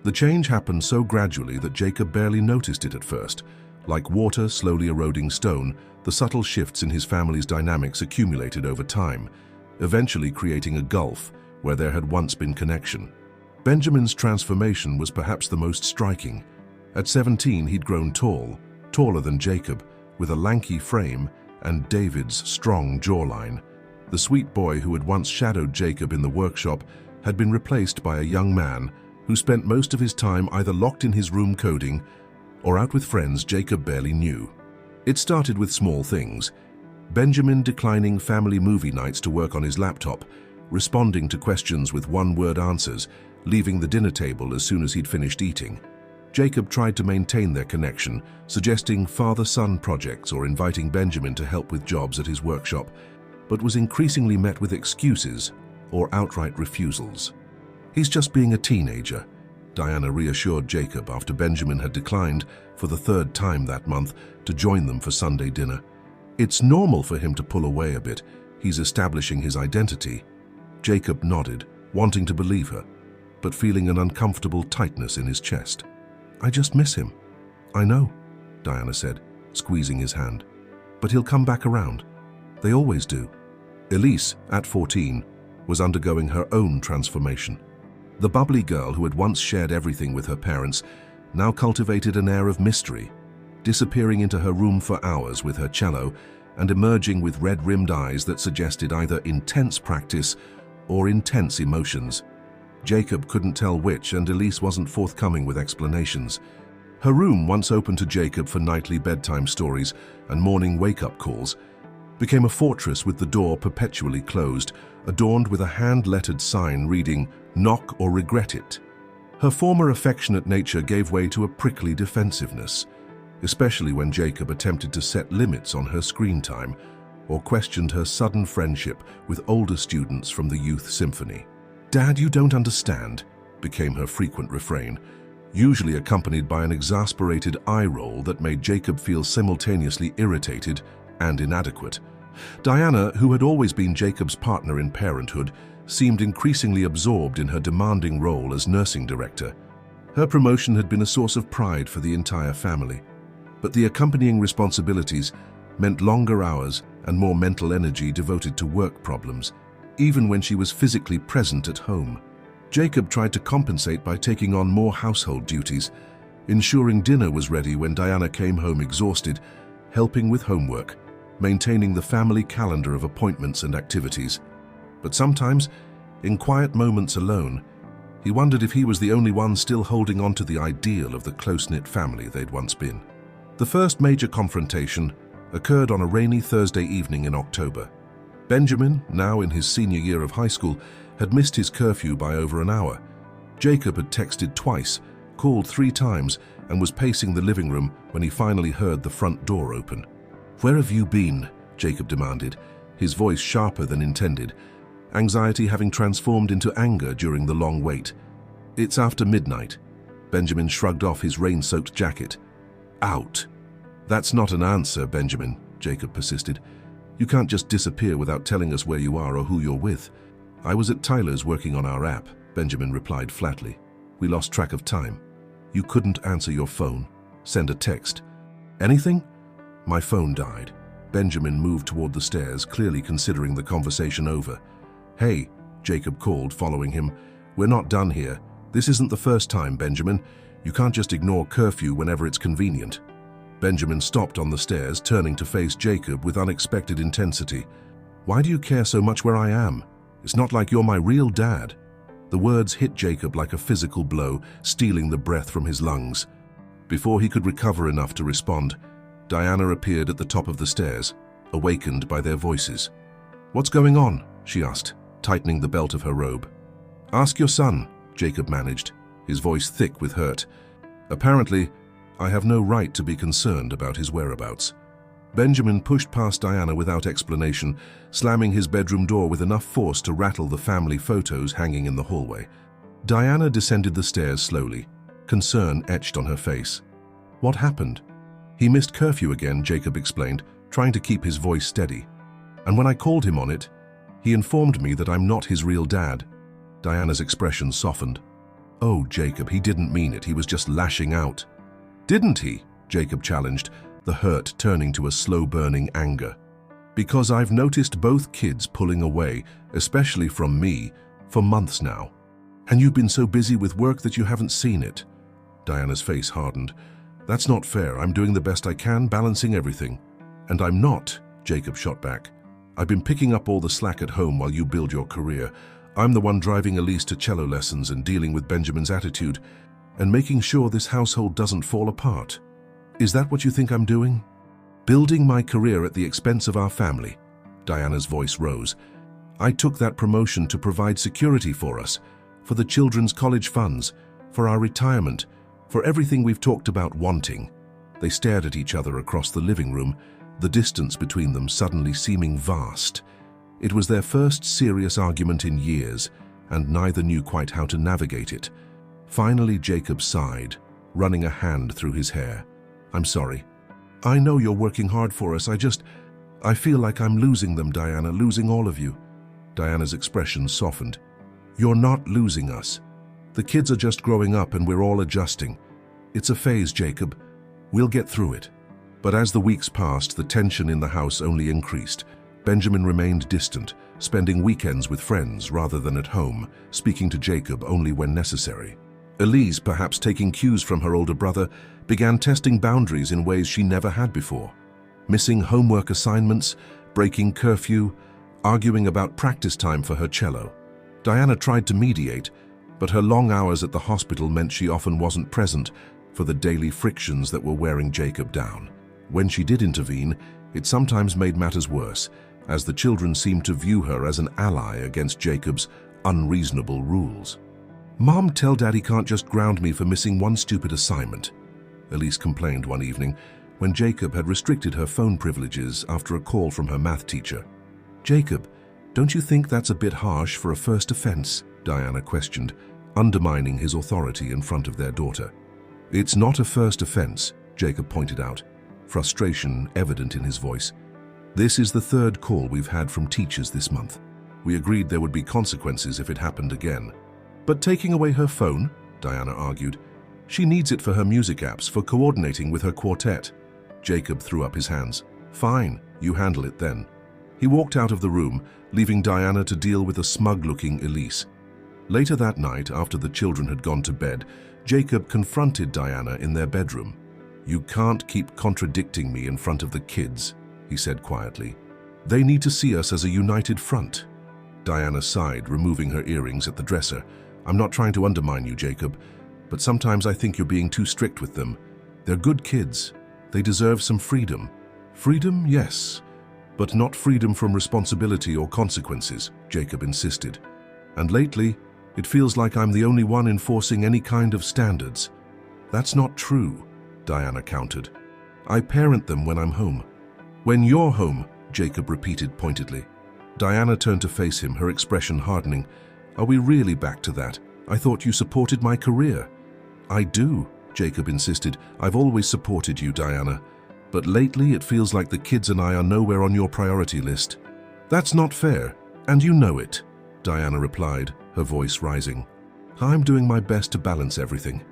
The change happened so gradually that Jacob barely noticed it at first. Like water slowly eroding stone, the subtle shifts in his family's dynamics accumulated over time, eventually creating a gulf where there had once been connection. Benjamin's transformation was perhaps the most striking. At 17, he'd grown tall, taller than Jacob, with a lanky frame and David's strong jawline. The sweet boy who had once shadowed Jacob in the workshop had been replaced by a young man who spent most of his time either locked in his room coding or out with friends Jacob barely knew. It started with small things. Benjamin declining family movie nights to work on his laptop, responding to questions with one-word answers, leaving the dinner table as soon as he'd finished eating. Jacob tried to maintain their connection, suggesting father-son projects or inviting Benjamin to help with jobs at his workshop, but was increasingly met with excuses or outright refusals. "He's just being a teenager," Diana reassured Jacob after Benjamin had declined, for the third time that month, to join them for Sunday dinner. "It's normal for him to pull away a bit. He's establishing his identity." Jacob nodded, wanting to believe her, but feeling an uncomfortable tightness in his chest. "I just miss him." "I know," Diana said, squeezing his hand. "But he'll come back around. They always do." Elise, at 14, was undergoing her own transformation. The bubbly girl who had once shared everything with her parents now cultivated an air of mystery, disappearing into her room for hours with her cello and emerging with red-rimmed eyes that suggested either intense practice or intense emotions. Jacob couldn't tell which, and Elise wasn't forthcoming with explanations. Her room, once open to Jacob for nightly bedtime stories and morning wake-up calls, became a fortress with the door perpetually closed, adorned with a hand-lettered sign reading, "Knock or regret it." Her former affectionate nature gave way to a prickly defensiveness, especially when Jacob attempted to set limits on her screen time or questioned her sudden friendship with older students from the youth symphony. "Dad, you don't understand," became her frequent refrain, usually accompanied by an exasperated eye roll that made Jacob feel simultaneously irritated and inadequate. Diana, who had always been Jacob's partner in parenthood, seemed increasingly absorbed in her demanding role as nursing director. Her promotion had been a source of pride for the entire family, but the accompanying responsibilities meant longer hours and more mental energy devoted to work problems, even when she was physically present at home. Jacob tried to compensate by taking on more household duties, ensuring dinner was ready when Diana came home exhausted, helping with homework, maintaining the family calendar of appointments and activities. But sometimes, in quiet moments alone, he wondered if he was the only one still holding on to the ideal of the close-knit family they'd once been. The first major confrontation occurred on a rainy Thursday evening in October. Benjamin, now in his senior year of high school, had missed his curfew by over an hour. Jacob had texted twice, called 3 times, and was pacing the living room when he finally heard the front door open. "Where have you been?" Jacob demanded, his voice sharper than intended, anxiety having transformed into anger during the long wait. "It's after midnight." Benjamin shrugged off his rain-soaked jacket. "Out." "That's not an answer, Benjamin," Jacob persisted. "You can't just disappear without telling us where you are or who you're with." "I was at Tyler's working on our app," Benjamin replied flatly. "We lost track of time." "You couldn't answer your phone? Send a text? Anything?" "My phone died." Benjamin moved toward the stairs, clearly considering the conversation over. "Hey," Jacob called, following him. "We're not done here. This isn't the first time, Benjamin. You can't just ignore curfew whenever it's convenient." Benjamin stopped on the stairs, turning to face Jacob with unexpected intensity. "Why do you care so much where I am? It's not like you're my real dad." The words hit Jacob like a physical blow, stealing the breath from his lungs. Before he could recover enough to respond, Diana appeared at the top of the stairs, awakened by their voices. "What's going on?" she asked, tightening the belt of her robe. "Ask your son," Jacob managed, his voice thick with hurt. "Apparently, I have no right to be concerned about his whereabouts." Benjamin pushed past Diana without explanation, slamming his bedroom door with enough force to rattle the family photos hanging in the hallway. Diana descended the stairs slowly, concern etched on her face. "What happened?" "He missed curfew again," Jacob explained, trying to keep his voice steady. "And when I called him on it, he informed me that I'm not his real dad." Diana's expression softened. "Oh, Jacob, he didn't mean it. He was just lashing out." "Didn't he?" Jacob challenged, the hurt turning to a slow-burning anger. "Because I've noticed both kids pulling away, especially from me, for months now. And you've been so busy with work that you haven't seen it." Diana's face hardened. That's not fair. I'm doing the best I can, balancing everything. And I'm not, Jacob shot back. I've been picking up all the slack at home while you build your career. I'm the one driving Elise to cello lessons and dealing with Benjamin's attitude and making sure this household doesn't fall apart. Is that what you think I'm doing? Building my career at the expense of our family. Diana's voice rose. I took that promotion to provide security for us, for the children's college funds, for our retirement, for everything we've talked about wanting. They stared at each other across the living room, the distance between them suddenly seeming vast. It was their first serious argument in years, and neither knew quite how to navigate it. Finally, Jacob sighed, running a hand through his hair. I'm sorry. I know you're working hard for us. I feel like I'm losing them, Diana, losing all of you. Diana's expression softened. You're not losing us. The kids are just growing up and we're all adjusting. It's a phase, Jacob. We'll get through it. But as the weeks passed, the tension in the house only increased. Benjamin remained distant, spending weekends with friends rather than at home, speaking to Jacob only when necessary. Elise, perhaps taking cues from her older brother, began testing boundaries in ways she never had before. Missing homework assignments, breaking curfew, arguing about practice time for her cello. Diana tried to mediate, but her long hours at the hospital meant she often wasn't present for the daily frictions that were wearing Jacob down. When she did intervene, it sometimes made matters worse, as the children seemed to view her as an ally against Jacob's unreasonable rules. Mom, tell Daddy can't just ground me for missing one stupid assignment, Elise complained one evening when Jacob had restricted her phone privileges after a call from her math teacher. Jacob, don't you think that's a bit harsh for a first offense? Diana questioned, undermining his authority in front of their daughter. It's not a first offense, Jacob pointed out, frustration evident in his voice. This is the third call we've had from teachers this month. We agreed there would be consequences if it happened again. But taking away her phone, Diana argued. She needs it for her music apps, for coordinating with her quartet. Jacob threw up his hands. Fine, you handle it then. He walked out of the room, leaving Diana to deal with a smug-looking Elise. Later that night, after the children had gone to bed, Jacob confronted Diana in their bedroom. You can't keep contradicting me in front of the kids, he said quietly. They need to see us as a united front. Diana sighed, removing her earrings at the dresser. I'm not trying to undermine you, Jacob, but sometimes I think you're being too strict with them. They're good kids. They deserve some freedom. Freedom, yes, but not freedom from responsibility or consequences, Jacob insisted. And lately, it feels like I'm the only one enforcing any kind of standards. That's not true, Diana countered. I parent them when I'm home. When you're home, Jacob repeated pointedly. Diana turned to face him, her expression hardening. Are we really back to that? I thought you supported my career. I do, Jacob insisted. I've always supported you, Diana. But lately it feels like the kids and I are nowhere on your priority list. That's not fair, and you know it, Diana replied, her voice rising. I'm doing my best to balance everything.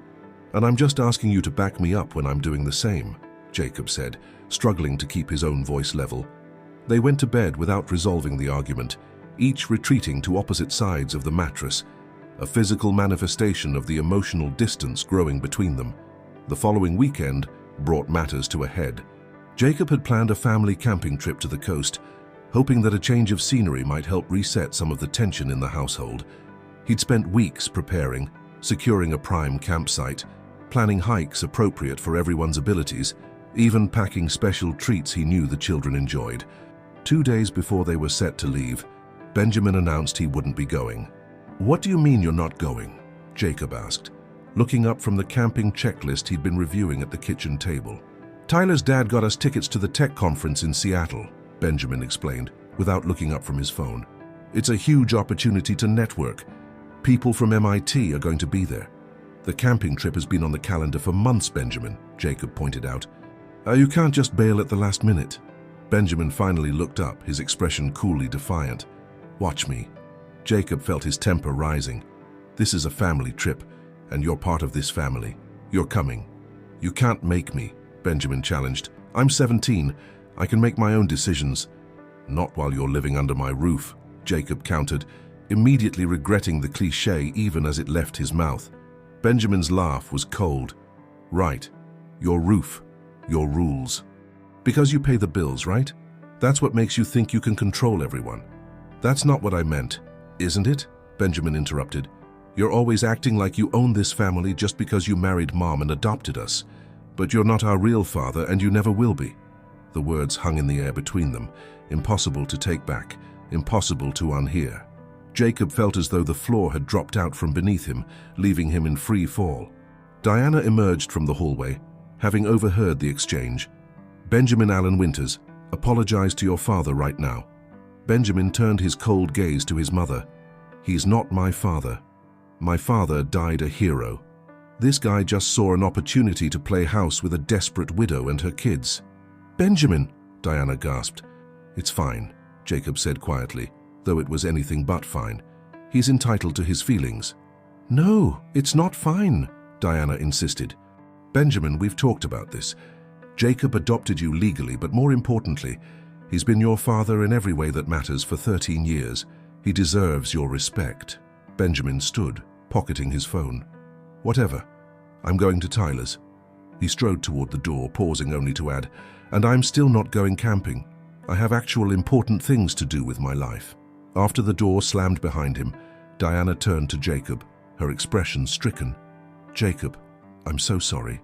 And I'm just asking you to back me up when I'm doing the same, Jacob said, struggling to keep his own voice level. They went to bed without resolving the argument, each retreating to opposite sides of the mattress, a physical manifestation of the emotional distance growing between them. The following weekend brought matters to a head. Jacob had planned a family camping trip to the coast, hoping that a change of scenery might help reset some of the tension in the household. He'd spent weeks preparing, securing a prime campsite, planning hikes appropriate for everyone's abilities, even packing special treats he knew the children enjoyed. 2 days before they were set to leave, Benjamin announced he wouldn't be going. What do you mean you're not going? Jacob asked, looking up from the camping checklist he'd been reviewing at the kitchen table. Tyler's dad got us tickets to the tech conference in Seattle, Benjamin explained, without looking up from his phone. It's a huge opportunity to network. People from MIT are going to be there. The camping trip has been on the calendar for months, Benjamin, Jacob pointed out. You can't just bail at the last minute. Benjamin finally looked up, his expression coolly defiant. Watch me. Jacob felt his temper rising. This is a family trip, and you're part of this family. You're coming. You can't make me, Benjamin challenged. I'm 17. I can make my own decisions. Not while you're living under my roof, Jacob countered, immediately regretting the cliché even as it left his mouth. Benjamin's laugh was cold. Right. Your roof, your rules. Because you pay the bills, right? That's what makes you think you can control everyone. That's not what I meant, isn't it? Benjamin interrupted. You're always acting like you own this family just because you married Mom and adopted us. But you're not our real father and you never will be. The words hung in the air between them, impossible to take back, impossible to unhear. Jacob felt as though the floor had dropped out from beneath him, leaving him in free fall. Diana emerged from the hallway, having overheard the exchange. Benjamin Allen Winters, apologize to your father right now. Benjamin turned his cold gaze to his mother. He's not my father. My father died a hero. This guy just saw an opportunity to play house with a desperate widow and her kids. Benjamin, Diana gasped. It's fine, Jacob said quietly, though it was anything but fine. He's entitled to his feelings. No, it's not fine, Diana insisted. Benjamin, we've talked about this. Jacob adopted you legally, but more importantly, he's been your father in every way that matters for 13 years. He deserves your respect. Benjamin stood, pocketing his phone. Whatever. I'm going to Tyler's. He strode toward the door, pausing only to add, and I'm still not going camping. I have actual important things to do with my life. After the door slammed behind him, Diana turned to Jacob, her expression stricken. Jacob, I'm so sorry.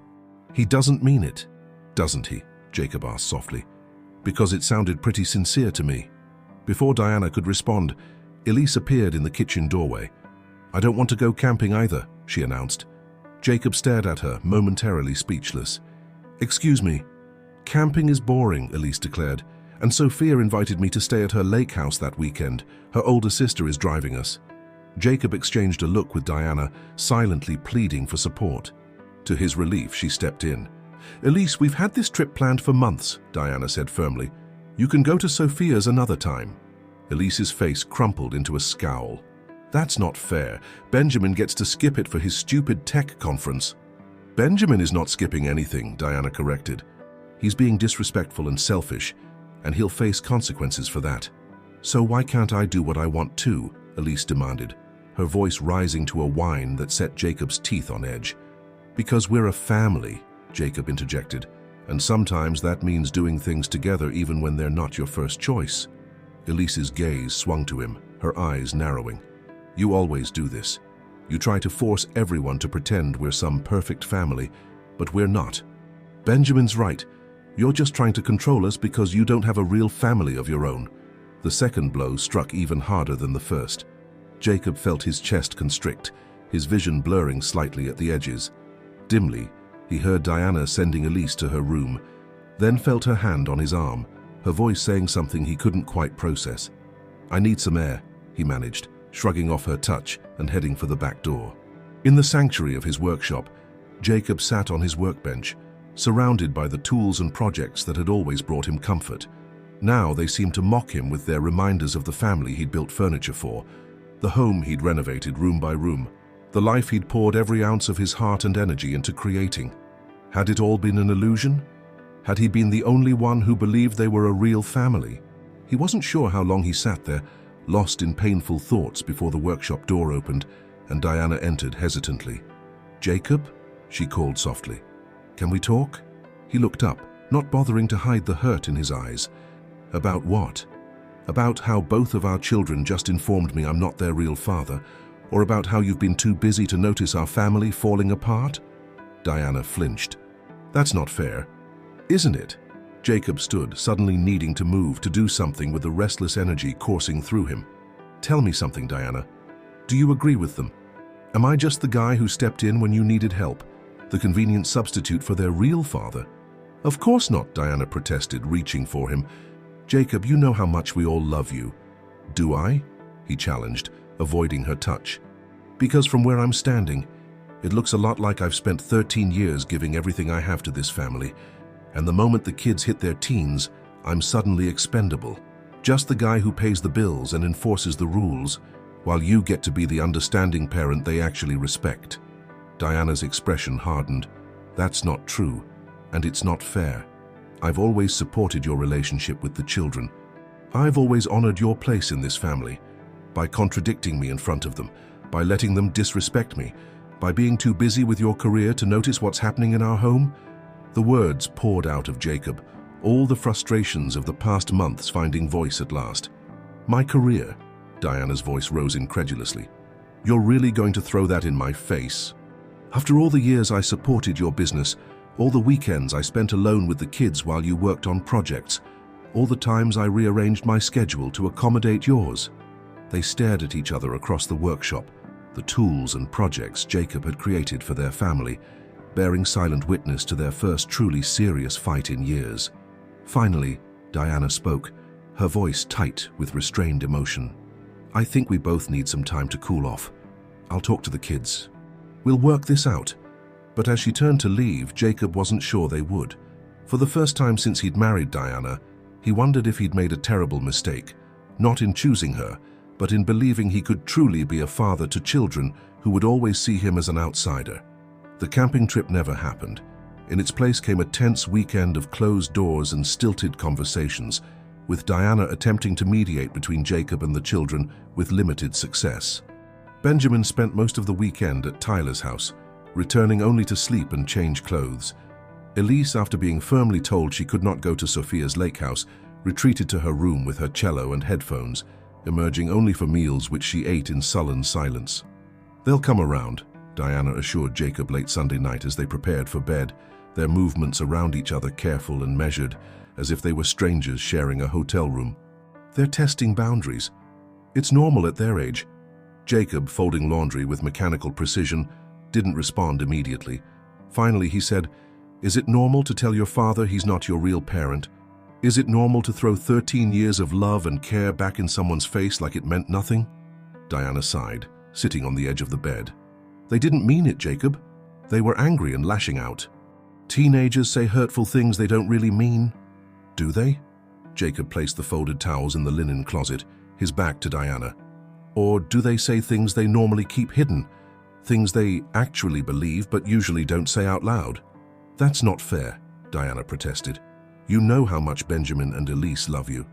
He doesn't mean it, doesn't he? Jacob asked softly. Because it sounded pretty sincere to me. Before Diana could respond, Elise appeared in the kitchen doorway. I don't want to go camping either, she announced. Jacob stared at her, momentarily speechless. Excuse me. Camping is boring, Elise declared, and Sophia invited me to stay at her lake house that weekend. Her older sister is driving us. Jacob exchanged a look with Diana, silently pleading for support. To his relief, she stepped in. Elise, we've had this trip planned for months, Diana said firmly. You can go to Sophia's another time. Elise's face crumpled into a scowl. That's not fair. Benjamin gets to skip it for his stupid tech conference. Benjamin is not skipping anything, Diana corrected. He's being disrespectful and selfish, and he'll face consequences for that. So why can't I do what I want too? Elise demanded, her voice rising to a whine that set Jacob's teeth on edge. Because we're a family, Jacob interjected, and sometimes that means doing things together even when they're not your first choice. Elise's gaze swung to him, her eyes narrowing. You always do this. You try to force everyone to pretend we're some perfect family, but we're not. Benjamin's right. You're just trying to control us because you don't have a real family of your own. The second blow struck even harder than the first. Jacob felt his chest constrict, his vision blurring slightly at the edges. Dimly, he heard Diana sending Elise to her room, then felt her hand on his arm, her voice saying something he couldn't quite process. I need some air, he managed, shrugging off her touch and heading for the back door. In the sanctuary of his workshop, Jacob sat on his workbench, surrounded by the tools and projects that had always brought him comfort. Now they seemed to mock him with their reminders of the family he'd built furniture for, the home he'd renovated room by room, the life he'd poured every ounce of his heart and energy into creating. Had it all been an illusion? Had he been the only one who believed they were a real family? He wasn't sure how long he sat there, lost in painful thoughts before the workshop door opened and Diana entered hesitantly. Jacob? She called softly. Can we talk? He looked up, not bothering to hide the hurt in his eyes. About what? About how both of our children just informed me I'm not their real father, or about how you've been too busy to notice our family falling apart? Diana flinched. That's not fair, isn't it? Jacob stood, suddenly needing to move, to do something with the restless energy coursing through him. Tell me something, Diana. Do you agree with them? Am I just the guy who stepped in when you needed help, the convenient substitute for their real father? Of course not, Diana protested, reaching for him. Jacob, you know how much we all love you. Do I? He challenged, avoiding her touch. Because from where I'm standing, it looks a lot like I've spent 13 years giving everything I have to this family, and the moment the kids hit their teens, I'm suddenly expendable. Just the guy who pays the bills and enforces the rules, while you get to be the understanding parent they actually respect. Diana's expression hardened. That's not true, and it's not fair. I've always supported your relationship with the children. I've always honored your place in this family, by contradicting me in front of them, by letting them disrespect me, by being too busy with your career to notice what's happening in our home. The words poured out of Jacob, all the frustrations of the past months finding voice at last. "My career," Diana's voice rose incredulously. "You're really going to throw that in my face? After all the years I supported your business, all the weekends I spent alone with the kids while you worked on projects, all the times I rearranged my schedule to accommodate yours." They stared at each other across the workshop, the tools and projects Jacob had created for their family, bearing silent witness to their first truly serious fight in years. Finally, Diana spoke, her voice tight with restrained emotion. "I think we both need some time to cool off. I'll talk to the kids. We'll work this out." But as she turned to leave, Jacob wasn't sure they would. For the first time since he'd married Diana, he wondered if he'd made a terrible mistake, not in choosing her, but in believing he could truly be a father to children who would always see him as an outsider. The camping trip never happened. In its place came a tense weekend of closed doors and stilted conversations, with Diana attempting to mediate between Jacob and the children with limited success. Benjamin spent most of the weekend at Tyler's house, returning only to sleep and change clothes. Elise, after being firmly told she could not go to Sophia's lake house, retreated to her room with her cello and headphones, emerging only for meals which she ate in sullen silence. "They'll come around," Diana assured Jacob late Sunday night as they prepared for bed, their movements around each other careful and measured, as if they were strangers sharing a hotel room. "They're testing boundaries. It's normal at their age." Jacob, folding laundry with mechanical precision, didn't respond immediately. Finally, he said, "Is it normal to tell your father he's not your real parent? Is it normal to throw 13 years of love and care back in someone's face like it meant nothing?" Diana sighed, sitting on the edge of the bed. "They didn't mean it, Jacob. They were angry and lashing out. Teenagers say hurtful things they don't really mean." "Do they?" Jacob placed the folded towels in the linen closet, his back to Diana. "Or do they say things they normally keep hidden? Things they actually believe but usually don't say out loud?" "That's not fair," Diana protested. "You know how much Benjamin and Elise love you."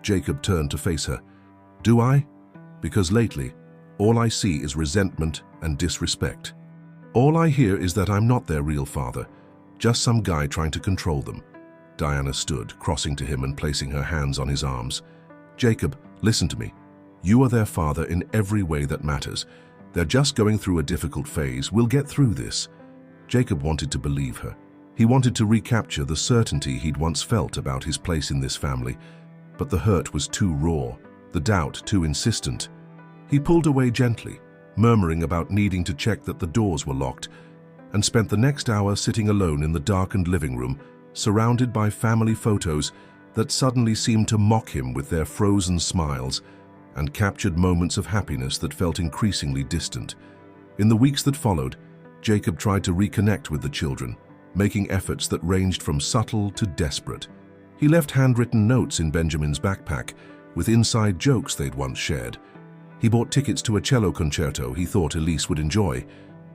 Jacob turned to face her. "Do I? Because lately, all I see is resentment and disrespect. All I hear is that I'm not their real father, just some guy trying to control them." Diana stood, crossing to him and placing her hands on his arms. "Jacob, listen to me. You are their father in every way that matters. They're just going through a difficult phase. We'll get through this." Jacob wanted to believe her. He wanted to recapture the certainty he'd once felt about his place in this family, but the hurt was too raw, the doubt too insistent. He pulled away gently, murmuring about needing to check that the doors were locked, and spent the next hour sitting alone in the darkened living room, surrounded by family photos that suddenly seemed to mock him with their frozen smiles and captured moments of happiness that felt increasingly distant. In the weeks that followed, Jacob tried to reconnect with the children, making efforts that ranged from subtle to desperate. He left handwritten notes in Benjamin's backpack with inside jokes they'd once shared. He bought tickets to a cello concerto he thought Elise would enjoy.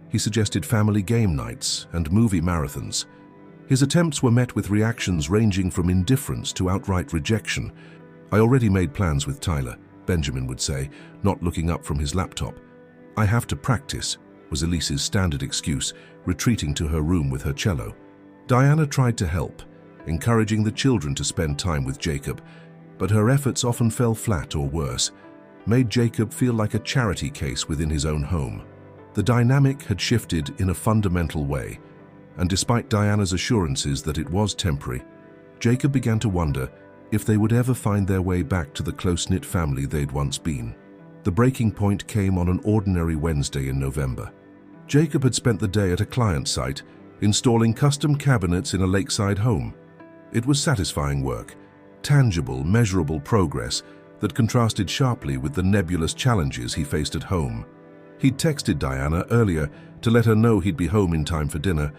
He suggested family game nights and movie marathons. His attempts were met with reactions ranging from indifference to outright rejection. "I already made plans with Tyler," Benjamin would say, not looking up from his laptop. "I have to practice," was Elise's standard excuse, retreating to her room with her cello. Diana tried to help, encouraging the children to spend time with Jacob, but her efforts often fell flat or worse, made Jacob feel like a charity case within his own home. The dynamic had shifted in a fundamental way, and despite Diana's assurances that it was temporary, Jacob began to wonder if they would ever find their way back to the close-knit family they'd once been. The breaking point came on an ordinary Wednesday in November. Jacob had spent the day at a client site, installing custom cabinets in a lakeside home. It was satisfying work, tangible, measurable progress that contrasted sharply with the nebulous challenges he faced at home. He'd texted Diana earlier to let her know he'd be home in time for dinner,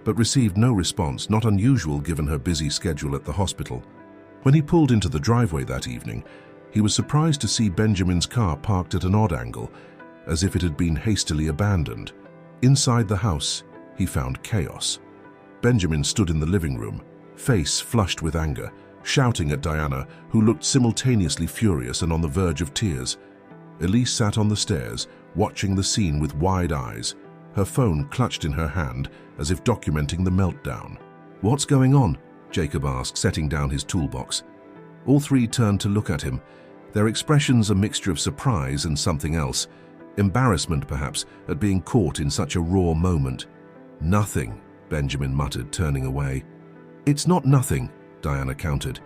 but received no response, not unusual given her busy schedule at the hospital. When he pulled into the driveway that evening, he was surprised to see Benjamin's car parked at an odd angle, as if it had been hastily abandoned. Inside the house, he found chaos. Benjamin stood in the living room, face flushed with anger, shouting at Diana, who looked simultaneously furious and on the verge of tears. Elise sat on the stairs, watching the scene with wide eyes, her phone clutched in her hand as if documenting the meltdown. "What's going on?" Jacob asked, setting down his toolbox. All three turned to look at him, their expressions a mixture of surprise and something else, embarrassment perhaps, at being caught in such a raw moment. "Nothing," Benjamin muttered, turning away. "It's not nothing," Diana countered.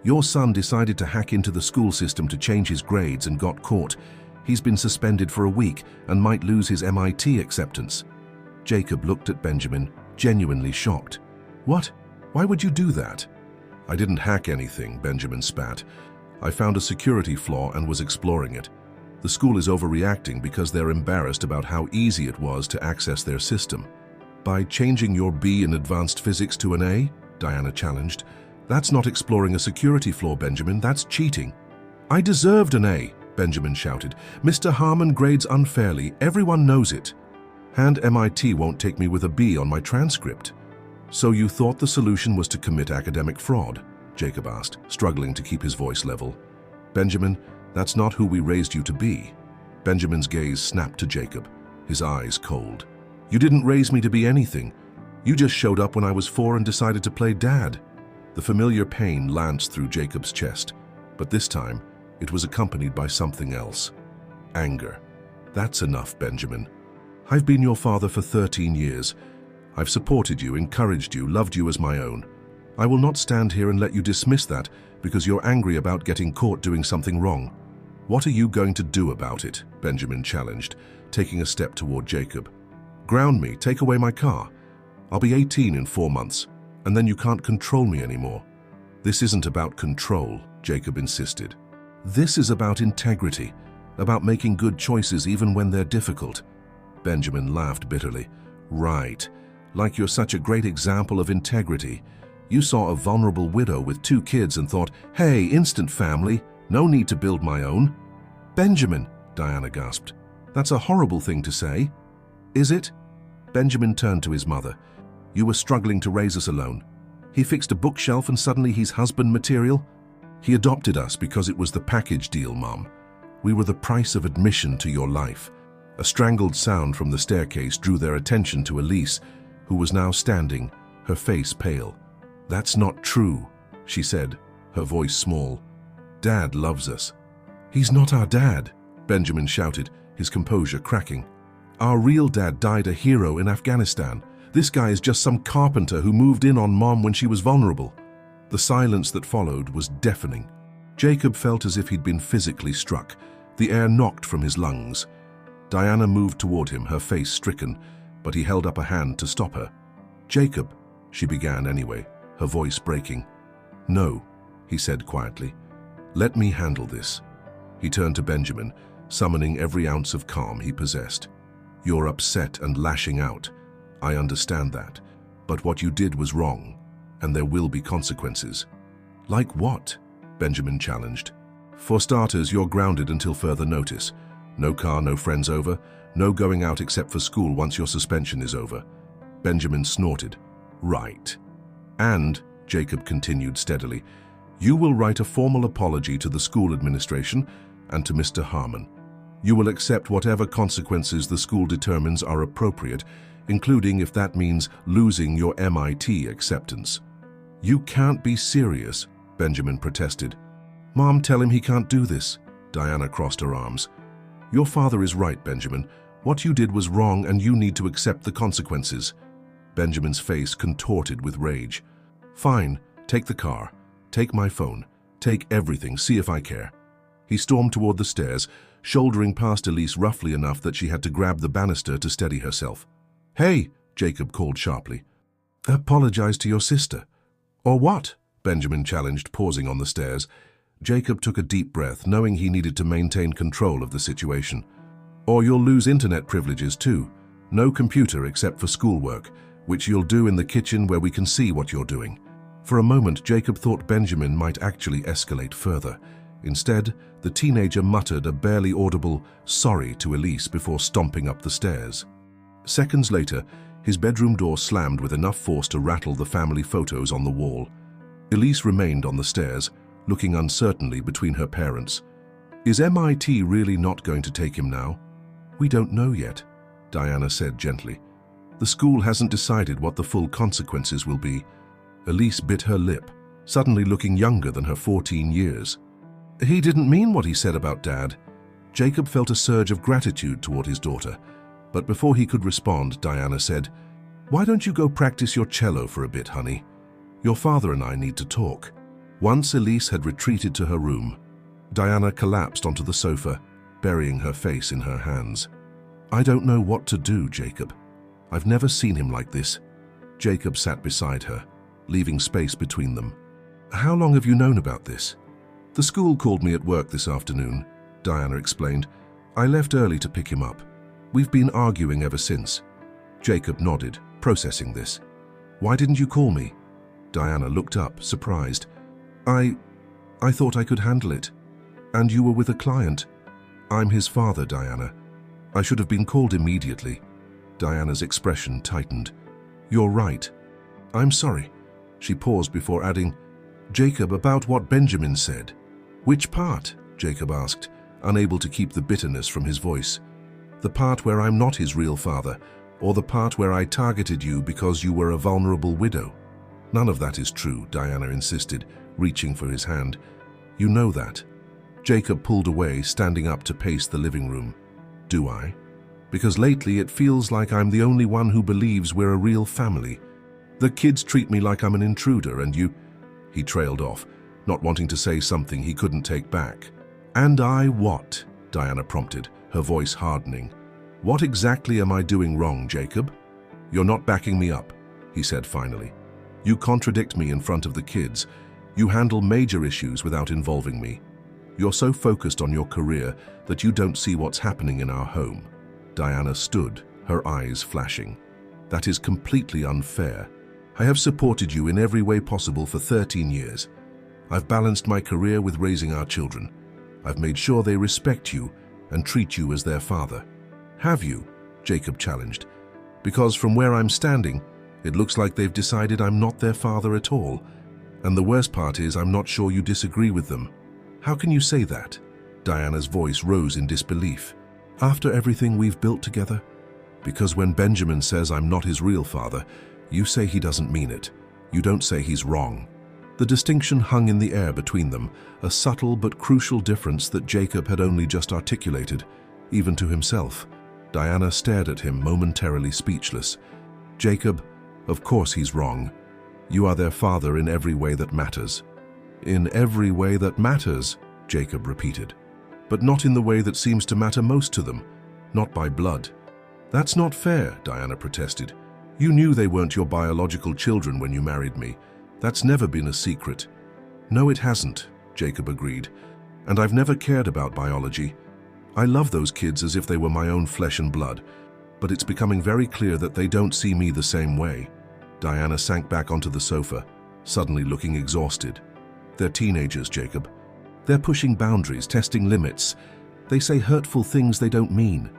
"Your son decided to hack into the school system to change his grades and got caught. He's been suspended for a week and might lose his MIT acceptance." Jacob looked at Benjamin, genuinely shocked. "What? Why would you do that?" "I didn't hack anything," Benjamin spat. "I found a security flaw and was exploring it. The school is overreacting because they're embarrassed about how easy it was to access their system." "By changing your B in advanced physics to an A?" Diana challenged. "That's not exploring a security flaw, Benjamin. That's cheating." "I deserved an A," Benjamin shouted. "Mr. Harmon grades unfairly. Everyone knows it. And MIT won't take me with a B on my transcript." "So you thought the solution was to commit academic fraud?" Jacob asked, struggling to keep his voice level. "Benjamin, that's not who we raised you to be." Benjamin's gaze snapped to Jacob, his eyes cold. "You didn't raise me to be anything. You just showed up when I was 4 and decided to play dad." The familiar pain lanced through Jacob's chest, but this time it was accompanied by something else. Anger. "That's enough, Benjamin. I've been your father for 13 years. I've supported you, encouraged you, loved you as my own. I will not stand here and let you dismiss that because you're angry about getting caught doing something wrong. What are you going to do about it?" Benjamin challenged, taking a step toward Jacob. "Ground me, take away my car. I'll be 18 in 4 months, and then you can't control me anymore." "This isn't about control," Jacob insisted. "This is about integrity, about making good choices even when they're difficult." Benjamin laughed bitterly. "Right. Like you're such a great example of integrity. You saw a vulnerable widow with 2 kids and thought, hey, instant family, no need to build my own." "Benjamin," Diana gasped, "that's a horrible thing to say." "Is it?" Benjamin turned to his mother. "You were struggling to raise us alone. He fixed a bookshelf and suddenly he's husband material? He adopted us because it was the package deal, Mom. We were the price of admission to your life." A strangled sound from the staircase drew their attention to Elise, who was now standing, her face pale. "That's not true," she said, her voice small. "Dad loves us." "He's not our dad," Benjamin shouted, his composure cracking. "Our real dad died a hero in Afghanistan. This guy is just some carpenter who moved in on Mom when she was vulnerable." The silence that followed was deafening. Jacob felt as if he'd been physically struck, the air knocked from his lungs. Diana moved toward him, her face stricken, but he held up a hand to stop her. "Jacob," she began anyway, her voice breaking. "No," he said quietly. "Let me handle this." He turned to Benjamin, summoning every ounce of calm he possessed. "You're upset and lashing out. I understand that. But what you did was wrong, and there will be consequences." "Like what?" Benjamin challenged. "For starters, you're grounded until further notice. No car, no friends over, no going out except for school once your suspension is over." Benjamin snorted. "Right. And," Jacob continued steadily, "you will write a formal apology to the school administration and to Mr. Harmon. You will accept whatever consequences the school determines are appropriate, including if that means losing your MIT acceptance." "You can't be serious," Benjamin protested. "Mom, tell him he can't do this." Diana crossed her arms. "Your father is right, Benjamin. What you did was wrong and you need to accept the consequences." Benjamin's face contorted with rage. "Fine, take the car. Take my phone. Take everything, see if I care." He stormed toward the stairs, shouldering past Elise roughly enough that she had to grab the banister to steady herself. "Hey," Jacob called sharply. "Apologize to your sister." "Or what?" Benjamin challenged, pausing on the stairs. Jacob took a deep breath, knowing he needed to maintain control of the situation. "Or you'll lose internet privileges too. No computer except for schoolwork, which you'll do in the kitchen where we can see what you're doing." For a moment, Jacob thought Benjamin might actually escalate further. Instead, the teenager muttered a barely audible sorry to Elise before stomping up the stairs. Seconds later, his bedroom door slammed with enough force to rattle the family photos on the wall. Elise remained on the stairs, looking uncertainly between her parents. "Is MIT really not going to take him now?" "We don't know yet," Diana said gently. "The school hasn't decided what the full consequences will be. Elise bit her lip, suddenly looking younger than her 14 years. He didn't mean what he said about Dad. Jacob felt a surge of gratitude toward his daughter, but before he could respond, Diana said, "Why don't you go practice your cello for a bit, honey? Your father and I need to talk." Once Elise had retreated to her room, Diana collapsed onto the sofa, burying her face in her hands. "I don't know what to do, Jacob. I've never seen him like this." Jacob sat beside her, leaving space between them. "How long have you known about this?" "The school called me at work this afternoon," Diana explained. "I left early to pick him up. We've been arguing ever since." Jacob nodded, processing this. "Why didn't you call me?" Diana looked up, surprised. I thought I could handle it. And you were with a client." "I'm his father, Diana. I should have been called immediately." Diana's expression tightened. "You're right. I'm sorry." She paused before adding, "Jacob, about what Benjamin said." "Which part?" Jacob asked, unable to keep the bitterness from his voice. "The part where I'm not his real father, or the part where I targeted you because you were a vulnerable widow?" "None of that is true," Diana insisted, reaching for his hand. "You know that." Jacob pulled away, standing up to pace the living room. "Do I? Because lately it feels like I'm the only one who believes we're a real family. The kids treat me like I'm an intruder and you—" He trailed off, not wanting to say something he couldn't take back. "And I what?" Diana prompted, her voice hardening. "What exactly am I doing wrong, Jacob?" "You're not backing me up," he said finally. "You contradict me in front of the kids. You handle major issues without involving me. You're so focused on your career that you don't see what's happening in our home." Diana stood, her eyes flashing. "That is completely unfair. I have supported you in every way possible for 13 years. I've balanced my career with raising our children. I've made sure they respect you and treat you as their father." "Have you?" Jacob challenged. "Because from where I'm standing, it looks like they've decided I'm not their father at all. And the worst part is I'm not sure you disagree with them." "How can you say that?" Diana's voice rose in disbelief. "After everything we've built together? Because when Benjamin says I'm not his real father, you say he doesn't mean it. You don't say he's wrong." The distinction hung in the air between them, a subtle but crucial difference that Jacob had only just articulated, even to himself. Diana stared at him, momentarily speechless. "Jacob, of course he's wrong. You are their father in every way that matters." "In every way that matters," Jacob repeated. "But not in the way that seems to matter most to them, not by blood." "That's not fair," Diana protested. "You knew they weren't your biological children when you married me. That's never been a secret." "No, it hasn't," Jacob agreed. "And I've never cared about biology. I love those kids as if they were my own flesh and blood. But it's becoming very clear that they don't see me the same way." Diana sank back onto the sofa, suddenly looking exhausted. "They're teenagers, Jacob. They're pushing boundaries, testing limits. They say hurtful things they don't mean."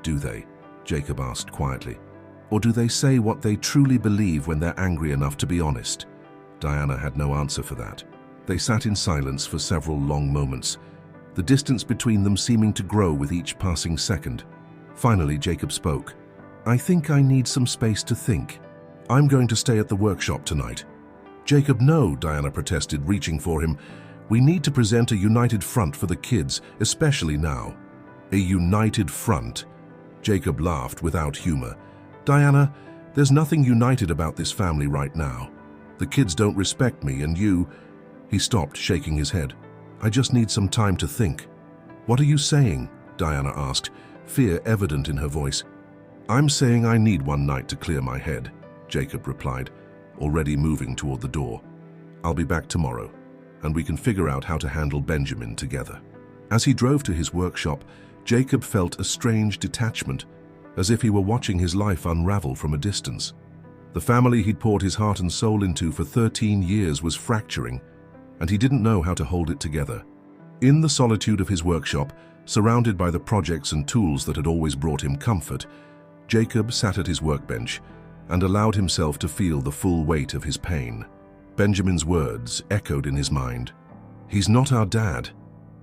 "Do they?" Jacob asked quietly. "Or do they say what they truly believe when they're angry enough to be honest?" Diana had no answer for that. They sat in silence for several long moments, the distance between them seeming to grow with each passing second. Finally, Jacob spoke. "I think I need some space to think. I'm going to stay at the workshop tonight." "Jacob, no," Diana protested, reaching for him. "We need to present a united front for the kids, especially now." "A united front?" Jacob laughed without humor. "Diana, there's nothing united about this family right now. The kids don't respect me and you—" He stopped, shaking his head. "I just need some time to think." "What are you saying?" Diana asked, fear evident in her voice. "I'm saying I need one night to clear my head," Jacob replied, already moving toward the door. "I'll be back tomorrow, and we can figure out how to handle Benjamin together." As he drove to his workshop, Jacob felt a strange detachment, as if he were watching his life unravel from a distance. The family he'd poured his heart and soul into for 13 years was fracturing, and he didn't know how to hold it together. In the solitude of his workshop, surrounded by the projects and tools that had always brought him comfort, Jacob sat at his workbench and allowed himself to feel the full weight of his pain. Benjamin's words echoed in his mind. "He's not our dad."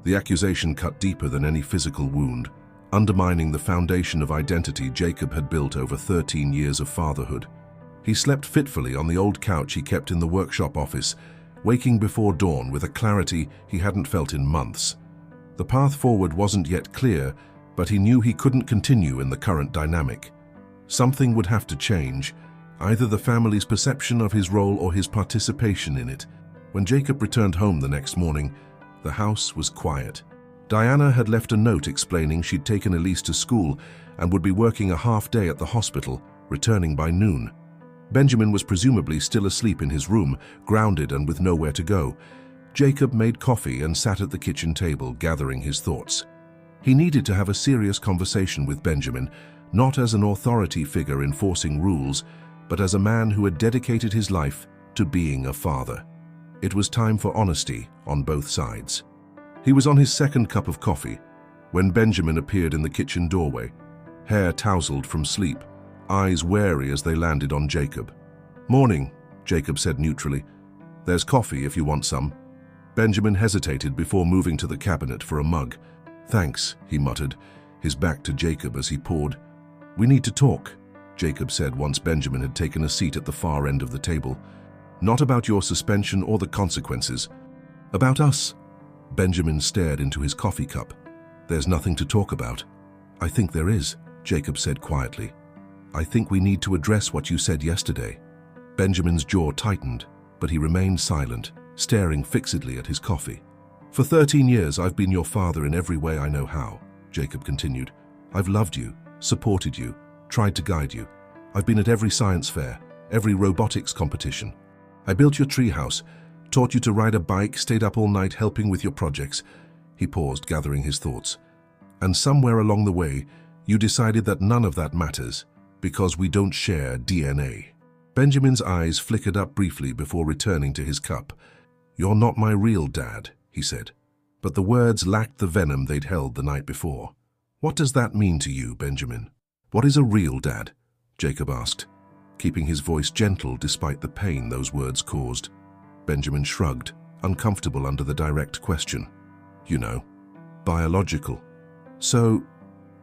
The accusation cut deeper than any physical wound, undermining the foundation of identity Jacob had built over 13 years of fatherhood. He slept fitfully on the old couch he kept in the workshop office, waking before dawn with a clarity he hadn't felt in months. The path forward wasn't yet clear, but he knew he couldn't continue in the current dynamic. Something would have to change, either the family's perception of his role or his participation in it. When Jacob returned home the next morning, the house was quiet. Diana had left a note explaining she'd taken Elise to school and would be working a half day at the hospital, returning by noon. Benjamin was presumably still asleep in his room, grounded and with nowhere to go. Jacob made coffee and sat at the kitchen table, gathering his thoughts. He needed to have a serious conversation with Benjamin, not as an authority figure enforcing rules, but as a man who had dedicated his life to being a father. It was time for honesty on both sides. He was on his second cup of coffee when Benjamin appeared in the kitchen doorway, hair tousled from sleep, eyes wary as they landed on Jacob. "Morning," Jacob said neutrally. "There's coffee if you want some." Benjamin hesitated before moving to the cabinet for a mug. "Thanks," he muttered, his back to Jacob as he poured. "We need to talk," Jacob said once Benjamin had taken a seat at the far end of the table. "Not about your suspension or the consequences. About us." Benjamin stared into his coffee cup. "There's nothing to talk about." "I think there is," Jacob said quietly. "I think we need to address what you said yesterday." Benjamin's jaw tightened, but he remained silent, staring fixedly at his coffee. "For 13 years I've been your father in every way I know how," Jacob continued. "I've loved you, supported you, tried to guide you. I've been at every science fair, every robotics competition. I built your treehouse, taught you to ride a bike, stayed up all night helping with your projects." He paused, gathering his thoughts. "And somewhere along the way, you decided that none of that matters, because we don't share DNA." Benjamin's eyes flickered up briefly before returning to his cup. "You're not my real dad," he said. But the words lacked the venom they'd held the night before. "What does that mean to you, Benjamin?" "What is a real dad?" Jacob asked, keeping his voice gentle despite the pain those words caused. Benjamin shrugged, uncomfortable under the direct question. "You know, biological. So,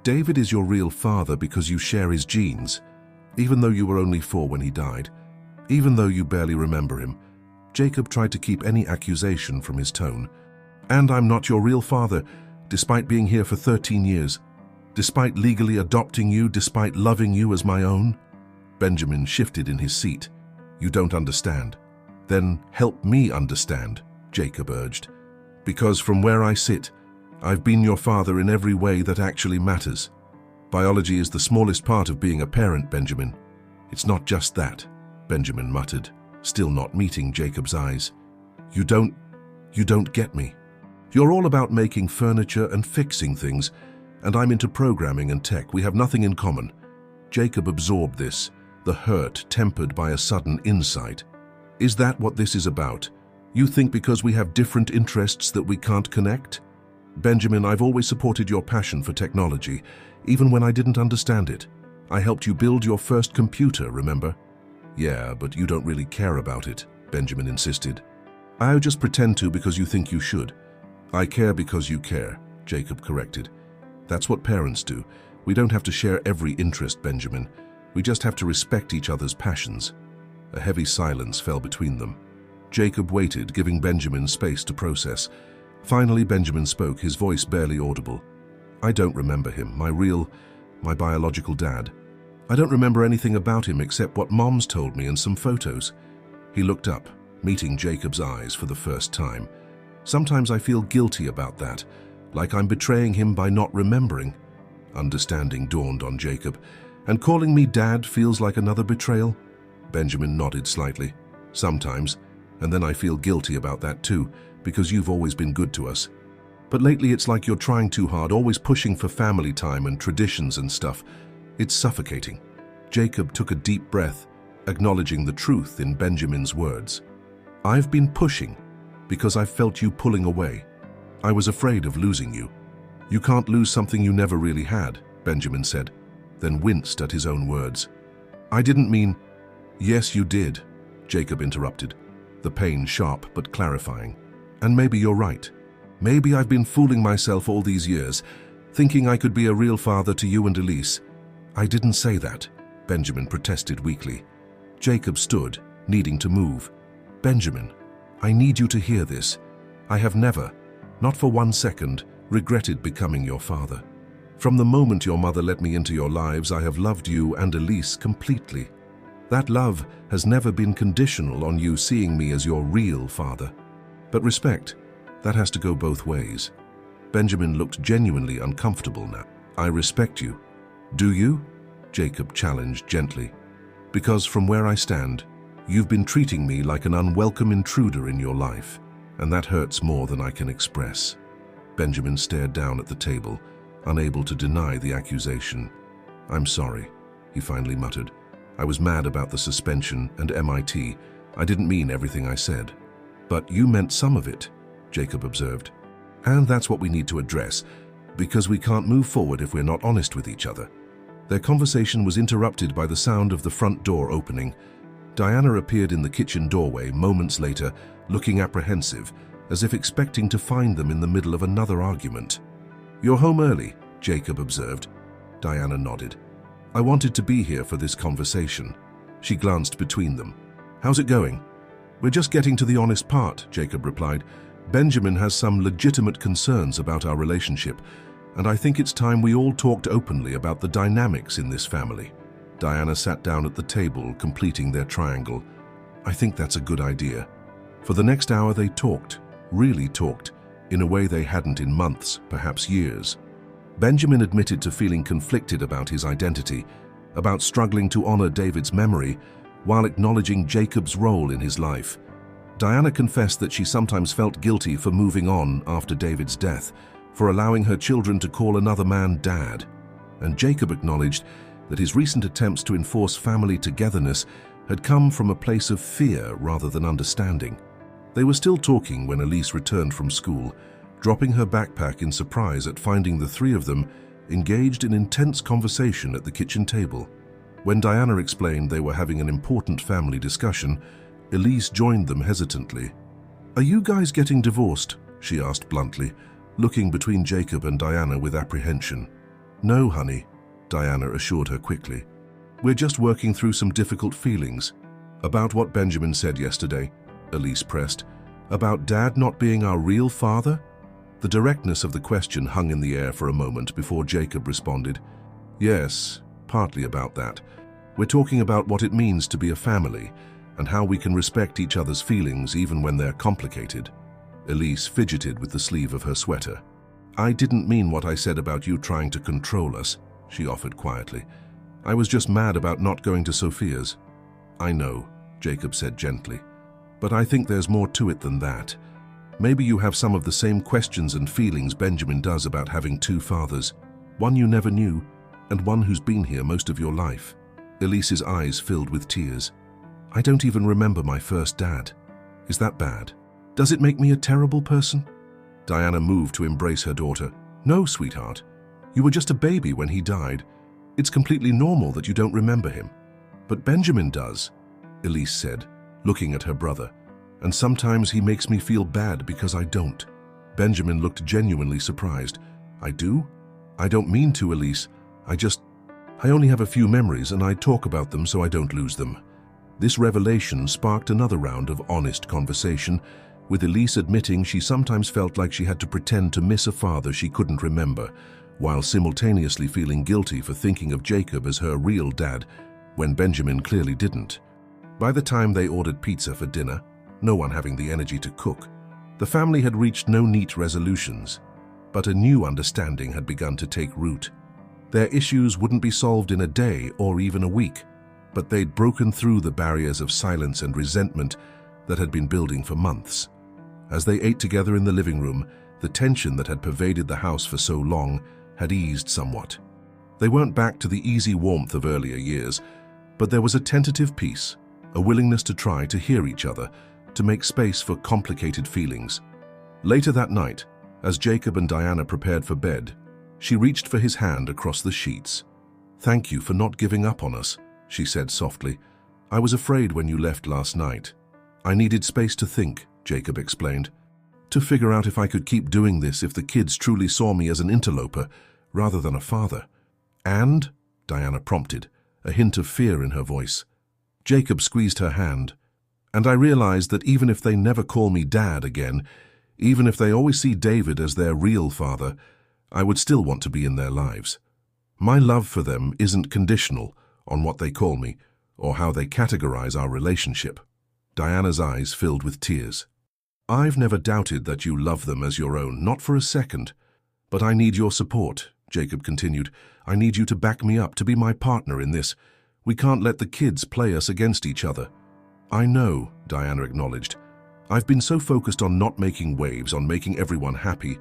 David is your real father because you share his genes, even though you were only 4 when he died, even though you barely remember him." Jacob tried to keep any accusation from his tone. "And I'm not your real father, despite being here for 13 years, despite legally adopting you, despite loving you as my own." Benjamin shifted in his seat. "You don't understand." "Then help me understand," Jacob urged. "Because from where I sit, I've been your father in every way that actually matters. Biology is the smallest part of being a parent, Benjamin." "It's not just that," Benjamin muttered, still not meeting Jacob's eyes. You don't get me. You're all about making furniture and fixing things, and I'm into programming and tech. We have nothing in common." Jacob absorbed this, the hurt tempered by a sudden insight. "Is that what this is about? You think because we have different interests that we can't connect?" "Benjamin, I've always supported your passion for technology, even when I didn't understand it. I helped you build your first computer, remember?" "Yeah, but you don't really care about it," Benjamin insisted. "I'll just pretend to because you think you should." "I care because you care," Jacob corrected. "That's what parents do. We don't have to share every interest, Benjamin. We just have to respect each other's passions." A heavy silence fell between them. Jacob waited, giving Benjamin space to process. Finally, Benjamin spoke, his voice barely audible. "I don't remember him, my biological dad. I don't remember anything about him except what Mom's told me and some photos." He looked up, meeting Jacob's eyes for the first time. "Sometimes I feel guilty about that, like I'm betraying him by not remembering." Understanding dawned on Jacob. "And calling me dad feels like another betrayal?" Benjamin nodded slightly. "Sometimes, and then I feel guilty about that too, because you've always been good to us. But lately it's like you're trying too hard, always pushing for family time and traditions and stuff. It's suffocating." Jacob took a deep breath, acknowledging the truth in Benjamin's words. "I've been pushing because I've felt you pulling away. I was afraid of losing you." "You can't lose something you never really had," Benjamin said, then winced at his own words. "I didn't mean—" "Yes, you did," Jacob interrupted, the pain sharp but clarifying. "And maybe you're right. Maybe I've been fooling myself all these years, thinking I could be a real father to you and Elise." "I didn't say that," Benjamin protested weakly. Jacob stood, needing to move. "Benjamin, I need you to hear this. I have never, not for 1 second, regretted becoming your father. From the moment your mother let me into your lives, I have loved you and Elise completely. That love has never been conditional on you seeing me as your real father. But respect, that has to go both ways." Benjamin looked genuinely uncomfortable now. "I respect you. Do you?" Jacob challenged gently. "Because from where I stand, you've been treating me like an unwelcome intruder in your life, and that hurts more than I can express." Benjamin stared down at the table, unable to deny the accusation. "I'm sorry," he finally muttered. "I was mad about the suspension and MIT. I didn't mean everything I said." "But you meant some of it," Jacob observed. "And that's what we need to address, because we can't move forward if we're not honest with each other." Their conversation was interrupted by the sound of the front door opening. Diana appeared in the kitchen doorway moments later, looking apprehensive, as if expecting to find them in the middle of another argument. "You're home early," Jacob observed. Diana nodded. "I wanted to be here for this conversation." She glanced between them. "How's it going?" "We're just getting to the honest part," Jacob replied. "Benjamin has some legitimate concerns about our relationship, and I think it's time we all talked openly about the dynamics in this family." Diana sat down at the table, completing their triangle. "I think that's a good idea." For the next hour they talked, really talked, in a way they hadn't in months, perhaps years. Benjamin admitted to feeling conflicted about his identity, about struggling to honor David's memory, while acknowledging Jacob's role in his life. Diana confessed that she sometimes felt guilty for moving on after David's death, for allowing her children to call another man dad. And Jacob acknowledged that his recent attempts to enforce family togetherness had come from a place of fear rather than understanding. They were still talking when Elise returned from school, dropping her backpack in surprise at finding the three of them engaged in intense conversation at the kitchen table. When Diana explained they were having an important family discussion, Elise joined them hesitantly. "Are you guys getting divorced?" she asked bluntly, looking between Jacob and Diana with apprehension. "No, honey," Diana assured her quickly. "We're just working through some difficult feelings." "About what Benjamin said yesterday," Elise pressed. "About Dad not being our real father?" The directness of the question hung in the air for a moment before Jacob responded. "Yes, partly about that. We're talking about what it means to be a family, and how we can respect each other's feelings even when they're complicated." Elise fidgeted with the sleeve of her sweater. "I didn't mean what I said about you trying to control us," she offered quietly. "I was just mad about not going to Sophia's." "I know," Jacob said gently. "But I think there's more to it than that. Maybe you have some of the same questions and feelings Benjamin does about having two fathers. One you never knew, and one who's been here most of your life." Elise's eyes filled with tears. "I don't even remember my first dad. Is that bad? Does it make me a terrible person?" Diana moved to embrace her daughter. "No, sweetheart. You were just a baby when he died. It's completely normal that you don't remember him." "But Benjamin does," Elise said, looking at her brother. "And sometimes he makes me feel bad because I don't." Benjamin looked genuinely surprised. "I do? I don't mean to, Elise. I only have a few memories and I talk about them so I don't lose them." This revelation sparked another round of honest conversation, with Elise admitting she sometimes felt like she had to pretend to miss a father she couldn't remember, while simultaneously feeling guilty for thinking of Jacob as her real dad, when Benjamin clearly didn't. By the time they ordered pizza for dinner, no one having the energy to cook, the family had reached no neat resolutions, but a new understanding had begun to take root. Their issues wouldn't be solved in a day or even a week, but they'd broken through the barriers of silence and resentment that had been building for months. As they ate together in the living room, the tension that had pervaded the house for so long had eased somewhat. They weren't back to the easy warmth of earlier years, but there was a tentative peace, a willingness to try to hear each other, to make space for complicated feelings. Later that night, as Jacob and Diana prepared for bed, she reached for his hand across the sheets. "Thank you for not giving up on us," she said softly. "I was afraid when you left last night." "I needed space to think," Jacob explained. "To figure out if I could keep doing this if the kids truly saw me as an interloper rather than a father." "And?" Diana prompted, a hint of fear in her voice. Jacob squeezed her hand, and I realized that even if they never call me Dad again, even if they always see David as their real father, I would still want to be in their lives. My love for them isn't conditional on what they call me or how they categorize our relationship. Diana's eyes filled with tears. I've never doubted that you love them as your own, not for a second. But I need your support, Jacob continued. I need you to back me up, to be my partner in this. We can't let the kids play us against each other. I know, Diana acknowledged. I've been so focused on not making waves, on making everyone happy,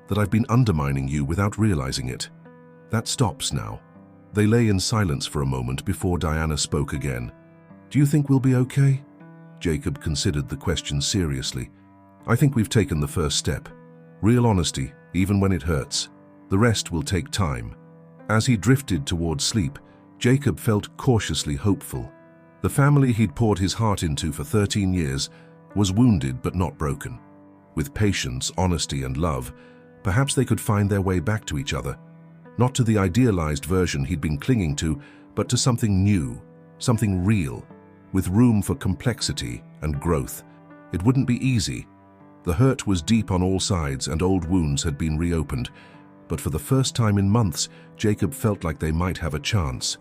that I've been undermining you without realizing it. That stops now. They lay in silence for a moment before Diana spoke again. Do you think we'll be okay? Jacob considered the question seriously. I think we've taken the first step. Real honesty, even when it hurts. The rest will take time. As he drifted toward sleep, Jacob felt cautiously hopeful. The family he'd poured his heart into for 13 years was wounded but not broken. With patience, honesty, and love, perhaps they could find their way back to each other. Not to the idealized version he'd been clinging to, but to something new, something real, with room for complexity and growth. It wouldn't be easy. The hurt was deep on all sides and old wounds had been reopened, but for the first time in months, Jacob felt like they might have a chance.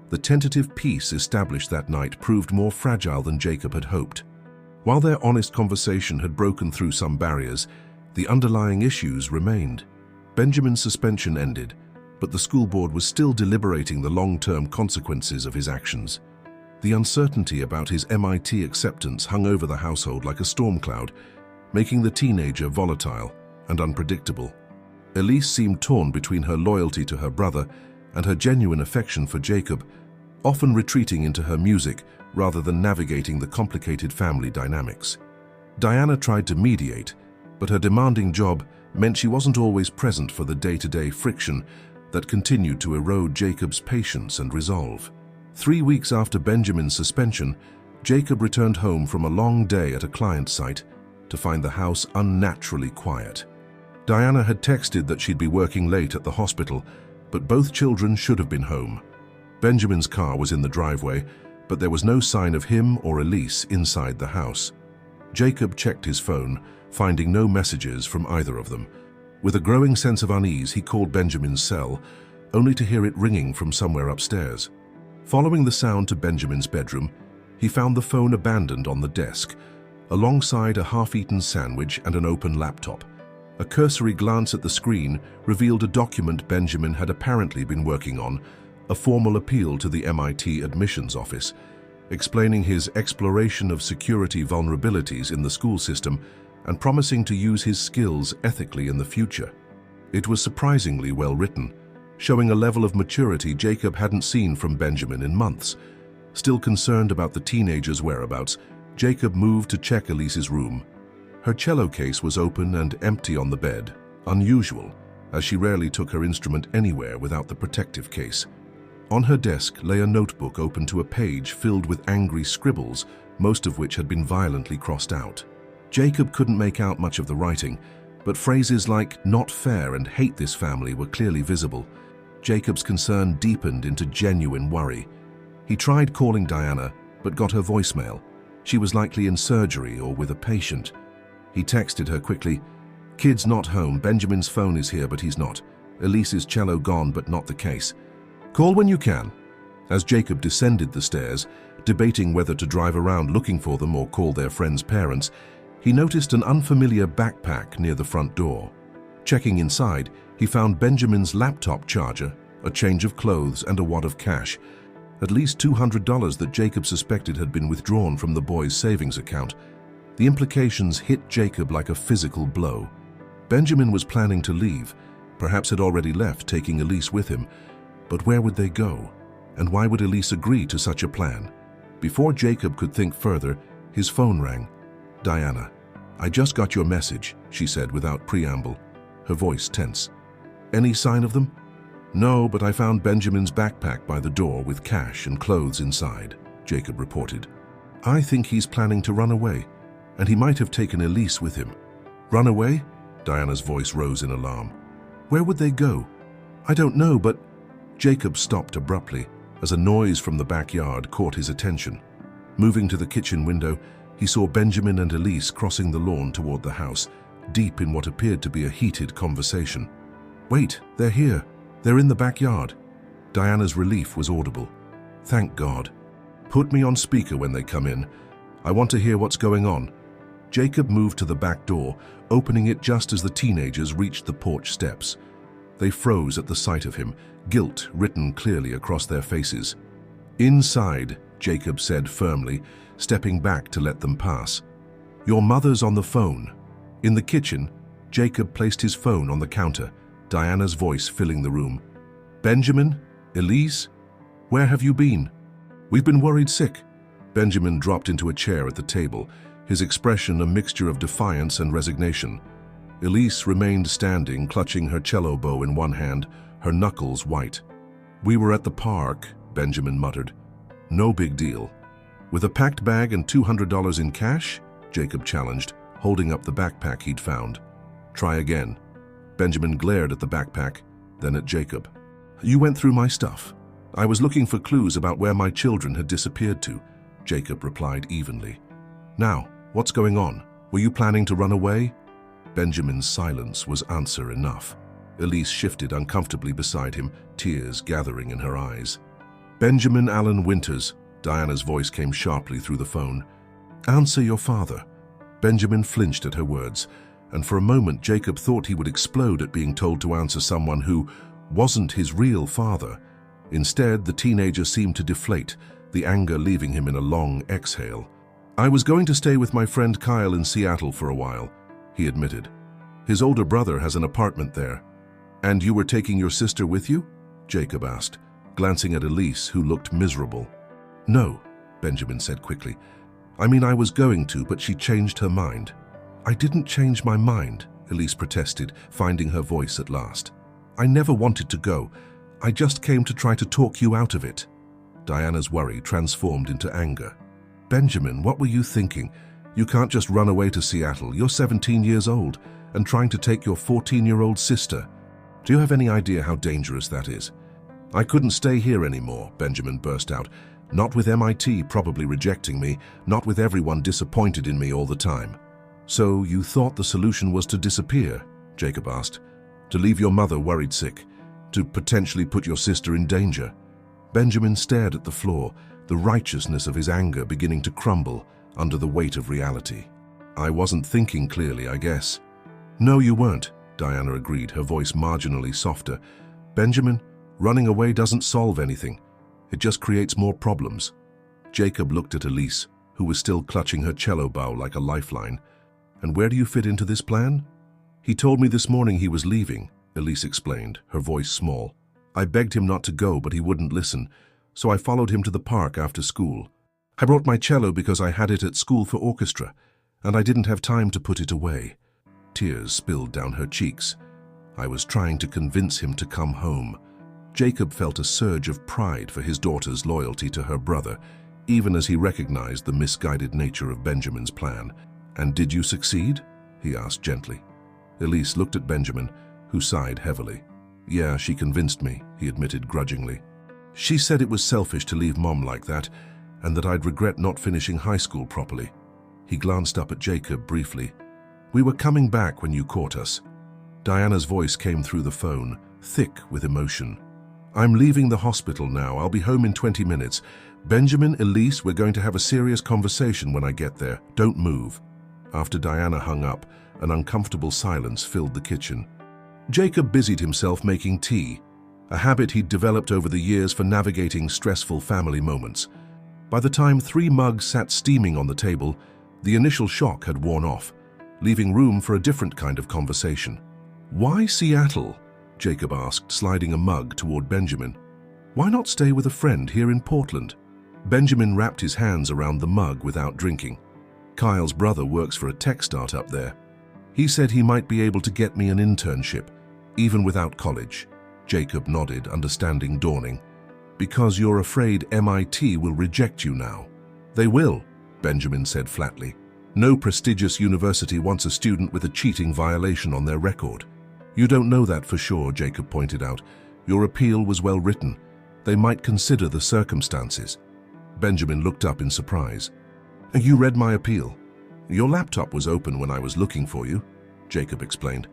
The tentative peace established that night proved more fragile than Jacob had hoped. While their honest conversation had broken through some barriers, the underlying issues remained. Benjamin's suspension ended, but the school board was still deliberating the long-term consequences of his actions. The uncertainty about his MIT acceptance hung over the household like a storm cloud, making the teenager volatile and unpredictable. Elise seemed torn between her loyalty to her brother and her genuine affection for Jacob, often retreating into her music rather than navigating the complicated family dynamics. Diana tried to mediate, but her demanding job meant she wasn't always present for the day-to-day friction that continued to erode Jacob's patience and resolve. 3 weeks after Benjamin's suspension, Jacob returned home from a long day at a client site to find the house unnaturally quiet. Diana had texted that she'd be working late at the hospital, but both children should have been home. Benjamin's car was in the driveway, but there was no sign of him or Elise inside the house. Jacob checked his phone, finding no messages from either of them. With a growing sense of unease, he called Benjamin's cell, only to hear it ringing from somewhere upstairs. Following the sound to Benjamin's bedroom, he found the phone abandoned on the desk, alongside a half-eaten sandwich and an open laptop. A cursory glance at the screen revealed a document Benjamin had apparently been working on, a formal appeal to the MIT admissions office, explaining his exploration of security vulnerabilities in the school system and promising to use his skills ethically in the future. It was surprisingly well written, showing a level of maturity Jacob hadn't seen from Benjamin in months. Still concerned about the teenager's whereabouts, Jacob moved to check Elise's room. Her cello case was open and empty on the bed, unusual, as she rarely took her instrument anywhere without the protective case. On her desk lay a notebook open to a page filled with angry scribbles, most of which had been violently crossed out. Jacob couldn't make out much of the writing, but phrases like "not fair" and "hate this family" were clearly visible. Jacob's concern deepened into genuine worry. He tried calling Diana, but got her voicemail. She was likely in surgery or with a patient. He texted her quickly, "Kid's not home. Benjamin's phone is here, but he's not. Elise's cello gone, but not the case. Call when you can." As Jacob descended the stairs, debating whether to drive around looking for them or call their friend's parents, he noticed an unfamiliar backpack near the front door. Checking inside, he found Benjamin's laptop charger, a change of clothes, and a wad of cash. At least $200 that Jacob suspected had been withdrawn from the boy's savings account. The implications hit Jacob like a physical blow. Benjamin was planning to leave, perhaps had already left, taking Elise with him. But where would they go? And why would Elise agree to such a plan? Before Jacob could think further, his phone rang. "Diana, I just got your message," she said without preamble, her voice tense. "Any sign of them?" "No, but I found Benjamin's backpack by the door with cash and clothes inside," Jacob reported. "I think he's planning to run away, and he might have taken Elise with him." "Run away?" Diana's voice rose in alarm. "Where would they go?" "I don't know, but—" Jacob stopped abruptly as a noise from the backyard caught his attention. Moving to the kitchen window, he saw Benjamin and Elise crossing the lawn toward the house, deep in what appeared to be a heated conversation. "Wait, they're here. They're in the backyard." Diana's relief was audible. "Thank God. Put me on speaker when they come in. I want to hear what's going on." Jacob moved to the back door, opening it just as the teenagers reached the porch steps. They froze at the sight of him, guilt written clearly across their faces. "Inside," Jacob said firmly, stepping back to let them pass. "Your mother's on the phone." In the kitchen, Jacob placed his phone on the counter, Diana's voice filling the room. "Benjamin? Elise? Where have you been?" "We've been worried sick." Benjamin dropped into a chair at the table, his expression a mixture of defiance and resignation. Elise remained standing, clutching her cello bow in one hand, her knuckles white. "We were at the park," Benjamin muttered. "No big deal." "With a packed bag and $200 in cash?" Jacob challenged, holding up the backpack he'd found. "Try again." Benjamin glared at the backpack, then at Jacob. "You went through my stuff. I was looking for clues about where my children had disappeared to," Jacob replied evenly. "Now, what's going on? Were you planning to run away?" Benjamin's silence was answer enough. Elise shifted uncomfortably beside him, tears gathering in her eyes. "Benjamin Allen Winters," Diana's voice came sharply through the phone. "Answer your father." Benjamin flinched at her words, and for a moment Jacob thought he would explode at being told to answer someone who wasn't his real father. Instead, the teenager seemed to deflate, the anger leaving him in a long exhale. "I was going to stay with my friend Kyle in Seattle for a while," he admitted. "His older brother has an apartment there." "And you were taking your sister with you?" Jacob asked, glancing at Elise, who looked miserable. "No," Benjamin said quickly. "I mean, I was going to, but she changed her mind." "I didn't change my mind," Elise protested, finding her voice at last. "I never wanted to go. I just came to try to talk you out of it." Diana's worry transformed into anger. "Benjamin, what were you thinking? You can't just run away to Seattle. You're 17 years old and trying to take your 14-year-old sister. Do you have any idea how dangerous that is?" "I couldn't stay here anymore," Benjamin burst out. "Not with MIT probably rejecting me, not with everyone disappointed in me all the time." "So you thought the solution was to disappear?" Jacob asked. "To leave your mother worried sick? To potentially put your sister in danger?" Benjamin stared at the floor, the righteousness of his anger beginning to crumble under the weight of reality. "I wasn't thinking clearly, I guess." "No, you weren't," Diana agreed, her voice marginally softer. "Benjamin, running away doesn't solve anything. It just creates more problems." Jacob looked at Elise, who was still clutching her cello bow like a lifeline. "And where do you fit into this plan?" "He told me this morning he was leaving," Elise explained, her voice small. "I begged him not to go, but he wouldn't listen, so I followed him to the park after school. I brought my cello because I had it at school for orchestra, and I didn't have time to put it away." Tears spilled down her cheeks. "I was trying to convince him to come home." Jacob felt a surge of pride for his daughter's loyalty to her brother, even as he recognized the misguided nature of Benjamin's plan. "And did you succeed?" he asked gently. Elise looked at Benjamin, who sighed heavily. "Yeah, she convinced me," he admitted grudgingly. "She said it was selfish to leave Mom like that, and that I'd regret not finishing high school properly." He glanced up at Jacob briefly. "We were coming back when you caught us." Diana's voice came through the phone, thick with emotion. "I'm leaving the hospital now. I'll be home in 20 minutes. Benjamin, Elise, we're going to have a serious conversation when I get there. Don't move." After Diana hung up, an uncomfortable silence filled the kitchen. Jacob busied himself making tea, a habit he'd developed over the years for navigating stressful family moments. By the time 3 mugs sat steaming on the table, the initial shock had worn off, leaving room for a different kind of conversation. "Why Seattle?" Jacob asked, sliding a mug toward Benjamin. "Why not stay with a friend here in Portland?" Benjamin wrapped his hands around the mug without drinking. "Kyle's brother works for a tech startup there. He said he might be able to get me an internship, even without college." Jacob nodded, understanding dawning. "Because you're afraid MIT will reject you now." "They will," Benjamin said flatly. "No prestigious university wants a student with a cheating violation on their record." "You don't know that for sure," Jacob pointed out. "Your appeal was well written. They might consider the circumstances." Benjamin looked up in surprise. You read my appeal. Your laptop was open when I was looking for you, Jacob explained.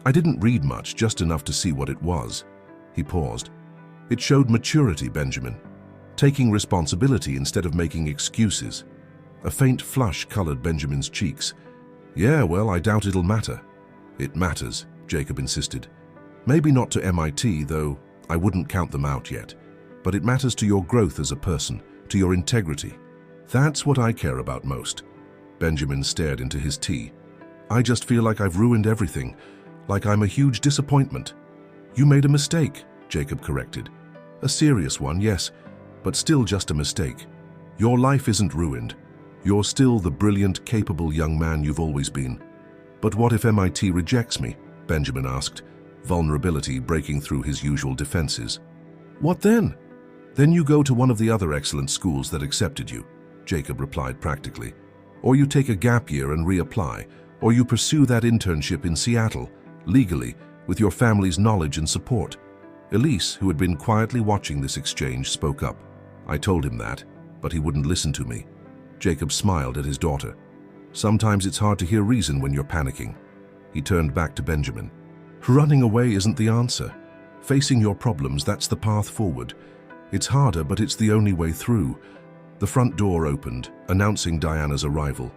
I didn't read much, just enough to see what it was. He paused. It showed maturity, Benjamin. Taking responsibility instead of making excuses. A faint flush colored Benjamin's cheeks. Yeah, well, I doubt it'll matter. It matters, Jacob insisted. Maybe not to MIT, though I wouldn't count them out yet. But it matters to your growth as a person, to your integrity. That's what I care about most. Benjamin stared into his tea. I just feel like I've ruined everything, like I'm a huge disappointment. You made a mistake, Jacob corrected. A serious one, yes, but still just a mistake. Your life isn't ruined. You're still the brilliant, capable young man you've always been. But what if MIT rejects me? Benjamin asked, vulnerability breaking through his usual defenses. What then? Then you go to one of the other excellent schools that accepted you, Jacob replied practically. Or you take a gap year and reapply, or you pursue that internship in Seattle, legally, with your family's knowledge and support. Elise, who had been quietly watching this exchange, spoke up. I told him that, but he wouldn't listen to me. Jacob smiled at his daughter. Sometimes it's hard to hear reason when you're panicking. He turned back to Benjamin. Running away isn't the answer. Facing your problems, that's the path forward. It's harder, but it's the only way through. The front door opened, announcing Diana's arrival.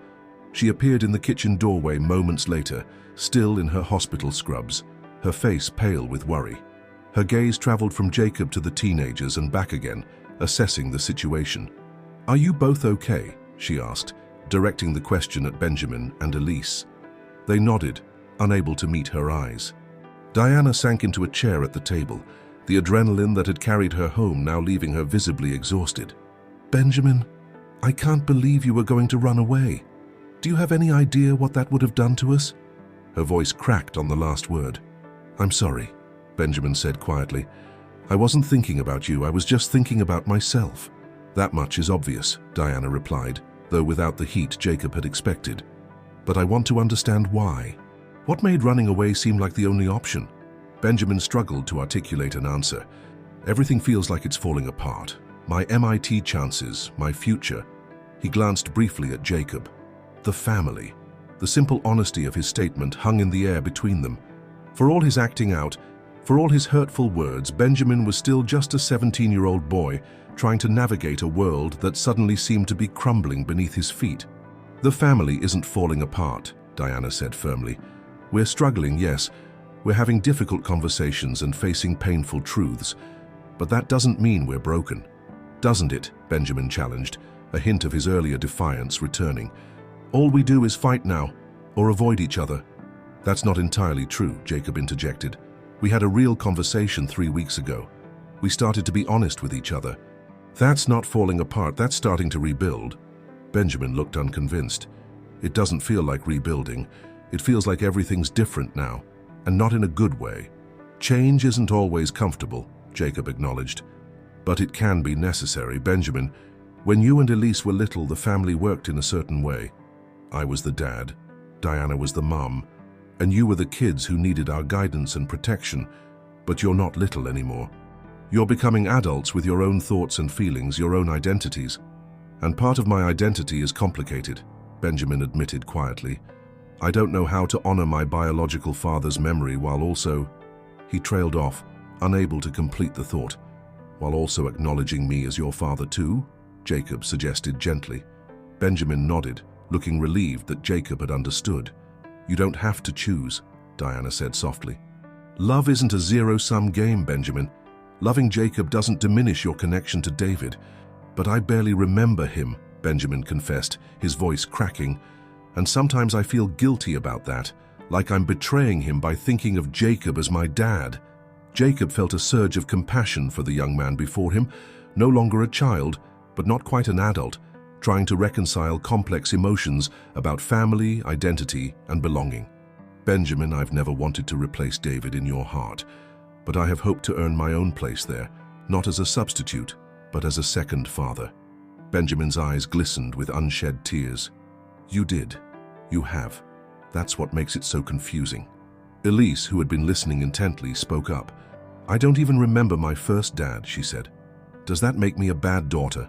She appeared in the kitchen doorway moments later, still in her hospital scrubs, her face pale with worry. Her gaze traveled from Jacob to the teenagers and back again, assessing the situation. Are you both okay? She asked, directing the question at Benjamin and Elise. They nodded, unable to meet her eyes. Diana sank into a chair at the table, the adrenaline that had carried her home now leaving her visibly exhausted. Benjamin, I can't believe you were going to run away. Do you have any idea what that would have done to us? Her voice cracked on the last word. I'm sorry, Benjamin said quietly. I wasn't thinking about you, I was just thinking about myself. That much is obvious, Diana replied, though without the heat Jacob had expected. But I want to understand why. What made running away seem like the only option? Benjamin struggled to articulate an answer. Everything feels like it's falling apart. My MIT chances, my future. He glanced briefly at Jacob. The family. The simple honesty of his statement hung in the air between them. For all his acting out, for all his hurtful words, Benjamin was still just a 17-year-old boy trying to navigate a world that suddenly seemed to be crumbling beneath his feet. The family isn't falling apart, Diana said firmly. We're struggling, yes. We're having difficult conversations and facing painful truths. But that doesn't mean we're broken. Doesn't it? Benjamin challenged, a hint of his earlier defiance returning. All we do is fight now, or avoid each other. That's not entirely true, Jacob interjected. We had a real conversation 3 weeks ago. We started to be honest with each other. That's not falling apart, that's starting to rebuild. Benjamin looked unconvinced. It doesn't feel like rebuilding. It feels like everything's different now, and not in a good way. Change isn't always comfortable, Jacob acknowledged. But it can be necessary, Benjamin. When you and Elise were little, the family worked in a certain way. I was the dad, Diana was the mom, and you were the kids who needed our guidance and protection. But you're not little anymore. You're becoming adults with your own thoughts and feelings, your own identities. And part of my identity is complicated, Benjamin admitted quietly. I don't know how to honor my biological father's memory while also... He trailed off, unable to complete the thought. While also acknowledging me as your father too? Jacob suggested gently. Benjamin nodded, looking relieved that Jacob had understood. You don't have to choose, Diana said softly. Love isn't a zero-sum game, Benjamin. Loving Jacob doesn't diminish your connection to David. But I barely remember him, Benjamin confessed, his voice cracking. And sometimes I feel guilty about that, like I'm betraying him by thinking of Jacob as my dad. Jacob felt a surge of compassion for the young man before him, no longer a child, but not quite an adult, trying to reconcile complex emotions about family, identity, and belonging. Benjamin, I've never wanted to replace David in your heart, but I have hoped to earn my own place there, not as a substitute, but as a second father. Benjamin's eyes glistened with unshed tears. You did. You have. That's what makes it so confusing. Elise, who had been listening intently, spoke up. I don't even remember my first dad, she said. Does that make me a bad daughter?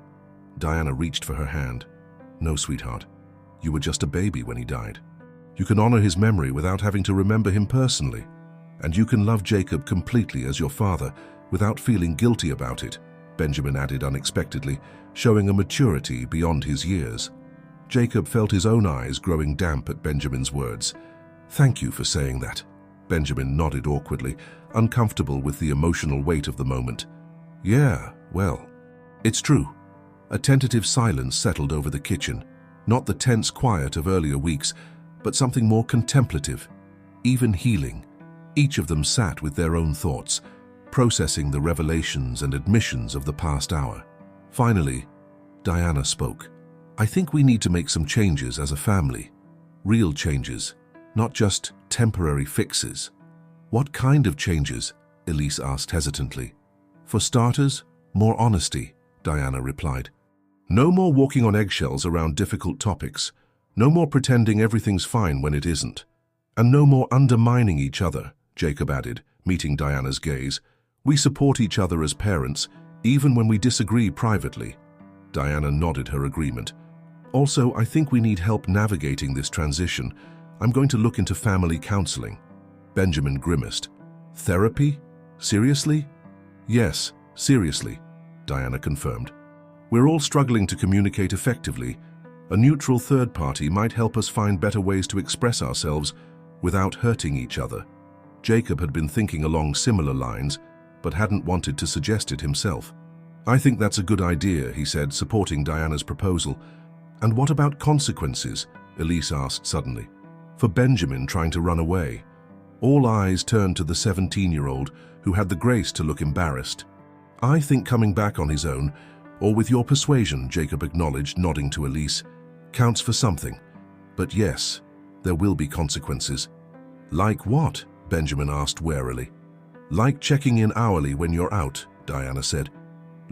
Diana reached for her hand. No, sweetheart. You were just a baby when he died. You can honor his memory without having to remember him personally. And you can love Jacob completely as your father without feeling guilty about it, Benjamin added unexpectedly, showing a maturity beyond his years. Jacob felt his own eyes growing damp at Benjamin's words. Thank you for saying that. Benjamin nodded awkwardly, uncomfortable with the emotional weight of the moment. Yeah, well, it's true. A tentative silence settled over the kitchen, not the tense quiet of earlier weeks, but something more contemplative, even healing. Each of them sat with their own thoughts, processing the revelations and admissions of the past hour. Finally, Diana spoke. I think we need to make some changes as a family. Real changes, not just temporary fixes. What kind of changes? Elise asked hesitantly. For starters, more honesty, Diana replied. No more walking on eggshells around difficult topics. No more pretending everything's fine when it isn't. And no more undermining each other, Jacob added, meeting Diana's gaze. We support each other as parents, even when we disagree privately. Diana nodded her agreement. Also, I think we need help navigating this transition. I'm going to look into family counseling. Benjamin grimaced. Therapy? Seriously? Yes, seriously, Diana confirmed. We're all struggling to communicate effectively. A neutral third party might help us find better ways to express ourselves without hurting each other. Jacob had been thinking along similar lines, but hadn't wanted to suggest it himself. I think that's a good idea, he said, supporting Diana's proposal. And what about consequences? Elise asked suddenly. For Benjamin trying to run away. All eyes turned to the 17-year-old who had the grace to look embarrassed. I think coming back on his own, or with your persuasion, Jacob acknowledged, nodding to Elise, counts for something. But yes, there will be consequences. Like what? Benjamin asked warily. Like checking in hourly when you're out, Diana said.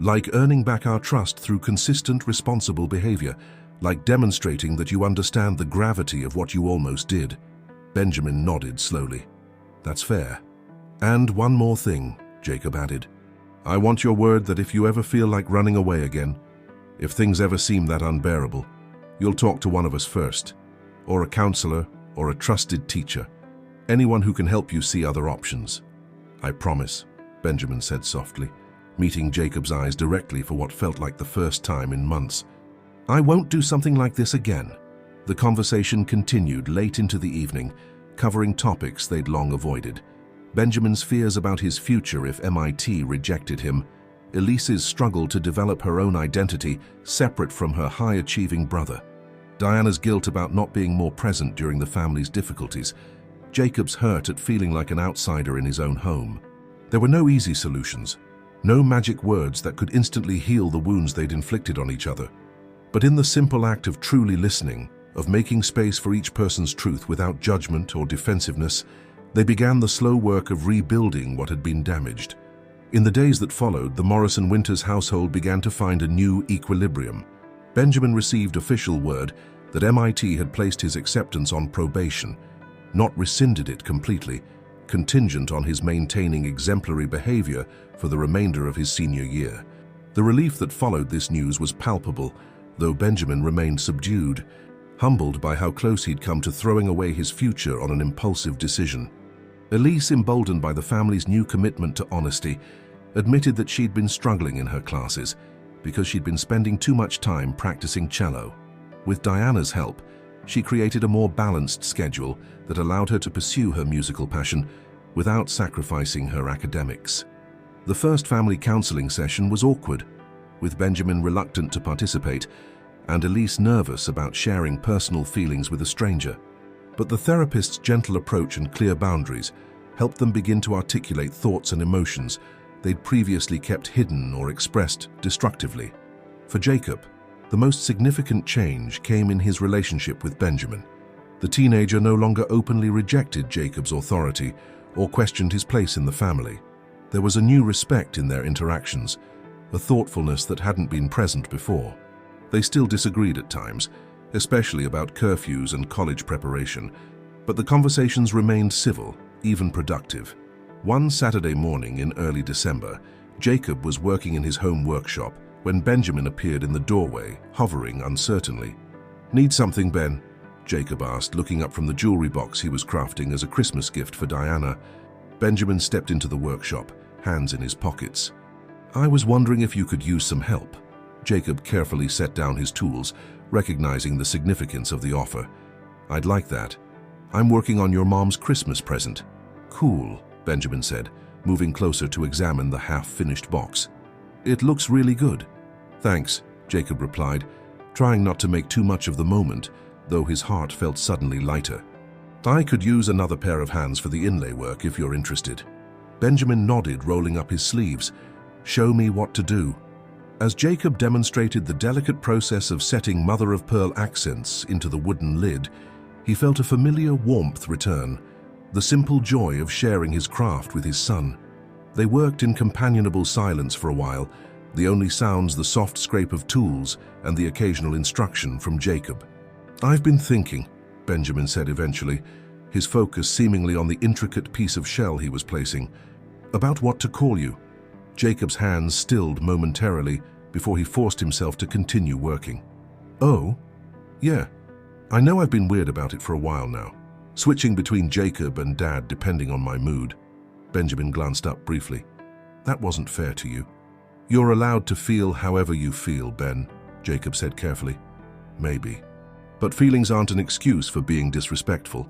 Like earning back our trust through consistent, responsible behavior. Like demonstrating that you understand the gravity of what you almost did. Benjamin nodded slowly. That's fair. And one more thing, Jacob added. I want your word that if you ever feel like running away again, if things ever seem that unbearable, you'll talk to one of us first, or a counselor, or a trusted teacher, anyone who can help you see other options. I promise, Benjamin said softly, meeting Jacob's eyes directly for what felt like the first time in months. I won't do something like this again. The conversation continued late into the evening, covering topics they'd long avoided. Benjamin's fears about his future if MIT rejected him, Elise's struggle to develop her own identity separate from her high-achieving brother, Diana's guilt about not being more present during the family's difficulties, Jacob's hurt at feeling like an outsider in his own home. There were no easy solutions, no magic words that could instantly heal the wounds they'd inflicted on each other. But in the simple act of truly listening, of making space for each person's truth without judgment or defensiveness, they began the slow work of rebuilding what had been damaged. In the days that followed, the Morrison Winters household began to find a new equilibrium. Benjamin received official word that MIT had placed his acceptance on probation, not rescinded it completely, contingent on his maintaining exemplary behavior for the remainder of his senior year. The relief that followed this news was palpable, though Benjamin remained subdued, humbled by how close he'd come to throwing away his future on an impulsive decision. Elise, emboldened by the family's new commitment to honesty, admitted that she'd been struggling in her classes because she'd been spending too much time practicing cello. With Diana's help, she created a more balanced schedule that allowed her to pursue her musical passion without sacrificing her academics. The first family counseling session was awkward, with Benjamin reluctant to participate and Elise nervous about sharing personal feelings with a stranger. But the therapist's gentle approach and clear boundaries helped them begin to articulate thoughts and emotions they'd previously kept hidden or expressed destructively. For Jacob, the most significant change came in his relationship with Benjamin. The teenager no longer openly rejected Jacob's authority or questioned his place in the family. There was a new respect in their interactions, a thoughtfulness that hadn't been present before. They still disagreed at times, especially about curfews and college preparation, but the conversations remained civil, even productive. One Saturday morning in early December, Jacob was working in his home workshop, when Benjamin appeared in the doorway, hovering uncertainly. "Need something, Ben?" Jacob asked, looking up from the jewelry box he was crafting as a Christmas gift for Diana. Benjamin stepped into the workshop, hands in his pockets. "I was wondering if you could use some help." Jacob carefully set down his tools, recognizing the significance of the offer. "I'd like that. I'm working on your mom's Christmas present." "Cool," Benjamin said, moving closer to examine the half-finished box. "It looks really good." "Thanks," Jacob replied, trying not to make too much of the moment, though his heart felt suddenly lighter. "I could use another pair of hands for the inlay work if you're interested." Benjamin nodded, rolling up his sleeves. "Show me what to do." As Jacob demonstrated the delicate process of setting mother-of-pearl accents into the wooden lid, he felt a familiar warmth return, the simple joy of sharing his craft with his son. They worked in companionable silence for a while, the only sounds the soft scrape of tools and the occasional instruction from Jacob. "I've been thinking," Benjamin said eventually, his focus seemingly on the intricate piece of shell he was placing, "about what to call you." Jacob's hands stilled momentarily before he forced himself to continue working. "Oh, yeah. I know I've been weird about it for a while now, switching between Jacob and Dad depending on my mood." Benjamin glanced up briefly. "That wasn't fair to you." "You're allowed to feel however you feel, Ben," Jacob said carefully. "Maybe. But feelings aren't an excuse for being disrespectful."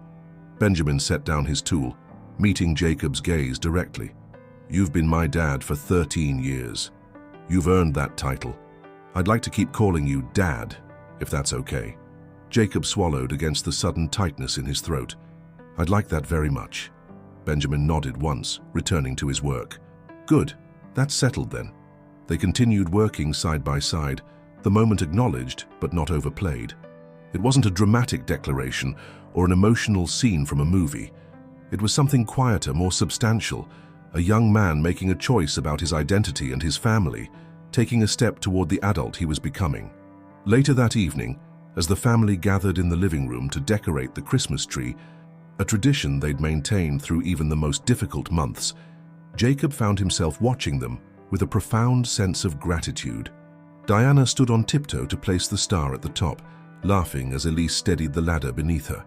Benjamin set down his tool, meeting Jacob's gaze directly. "You've been my dad for 13 years. You've earned that title. I'd like to keep calling you Dad, if that's okay." Jacob swallowed against the sudden tightness in his throat. "I'd like that very much." Benjamin nodded once, returning to his work. "Good. That's settled then." They continued working side by side, the moment acknowledged but not overplayed. It wasn't a dramatic declaration or an emotional scene from a movie. It was something quieter, more substantial, a young man making a choice about his identity and his family, taking a step toward the adult he was becoming. Later that evening, as the family gathered in the living room to decorate the Christmas tree, a tradition they'd maintained through even the most difficult months, Jacob found himself watching them with a profound sense of gratitude. Diana stood on tiptoe to place the star at the top, laughing as Elise steadied the ladder beneath her.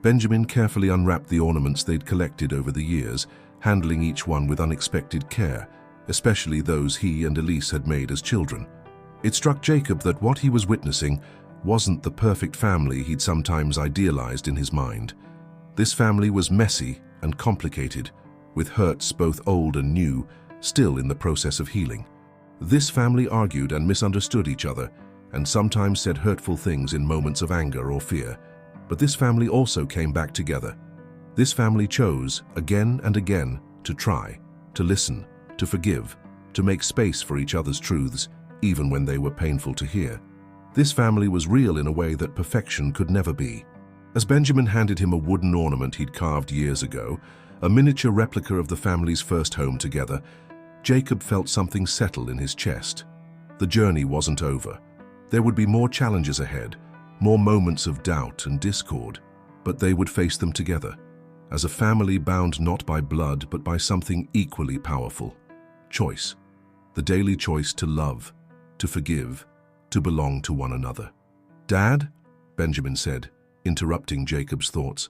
Benjamin carefully unwrapped the ornaments they'd collected over the years, handling each one with unexpected care, especially those he and Elise had made as children. It struck Jacob that what he was witnessing wasn't the perfect family he'd sometimes idealized in his mind. This family was messy and complicated, with hurts both old and new, still in the process of healing. This family argued and misunderstood each other, and sometimes said hurtful things in moments of anger or fear. But this family also came back together. This family chose, again and again, to try, to listen, to forgive, to make space for each other's truths, even when they were painful to hear. This family was real in a way that perfection could never be. As Benjamin handed him a wooden ornament he'd carved years ago, a miniature replica of the family's first home together, Jacob felt something settle in his chest. The journey wasn't over. There would be more challenges ahead, more moments of doubt and discord, but they would face them together, as a family bound not by blood but by something equally powerful: choice. The daily choice to love, to forgive, to belong to one another. "Dad," Benjamin said, interrupting Jacob's thoughts,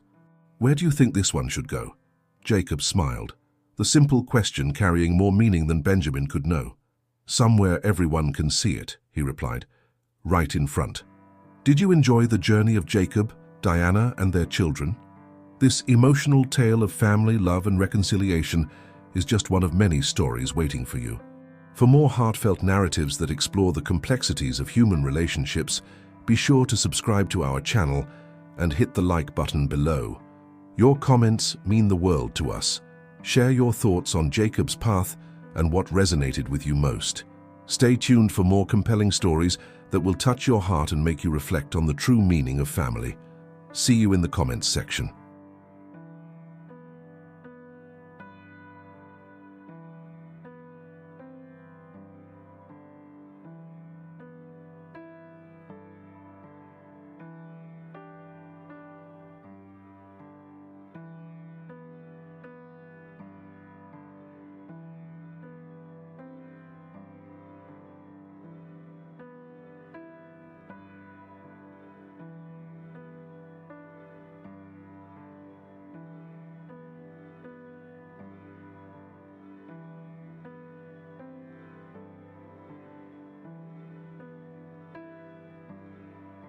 "where do you think this one should go?" Jacob smiled, the simple question carrying more meaning than Benjamin could know. "Somewhere everyone can see it," he replied, "right in front." Did you enjoy the journey of Jacob, Diana, and their children? This emotional tale of family, love, and reconciliation is just one of many stories waiting for you. For more heartfelt narratives that explore the complexities of human relationships, be sure to subscribe to our channel and hit the like button below. Your comments mean the world to us. Share your thoughts on Jacob's path and what resonated with you most. Stay tuned for more compelling stories that will touch your heart and make you reflect on the true meaning of family. See you in the comments section.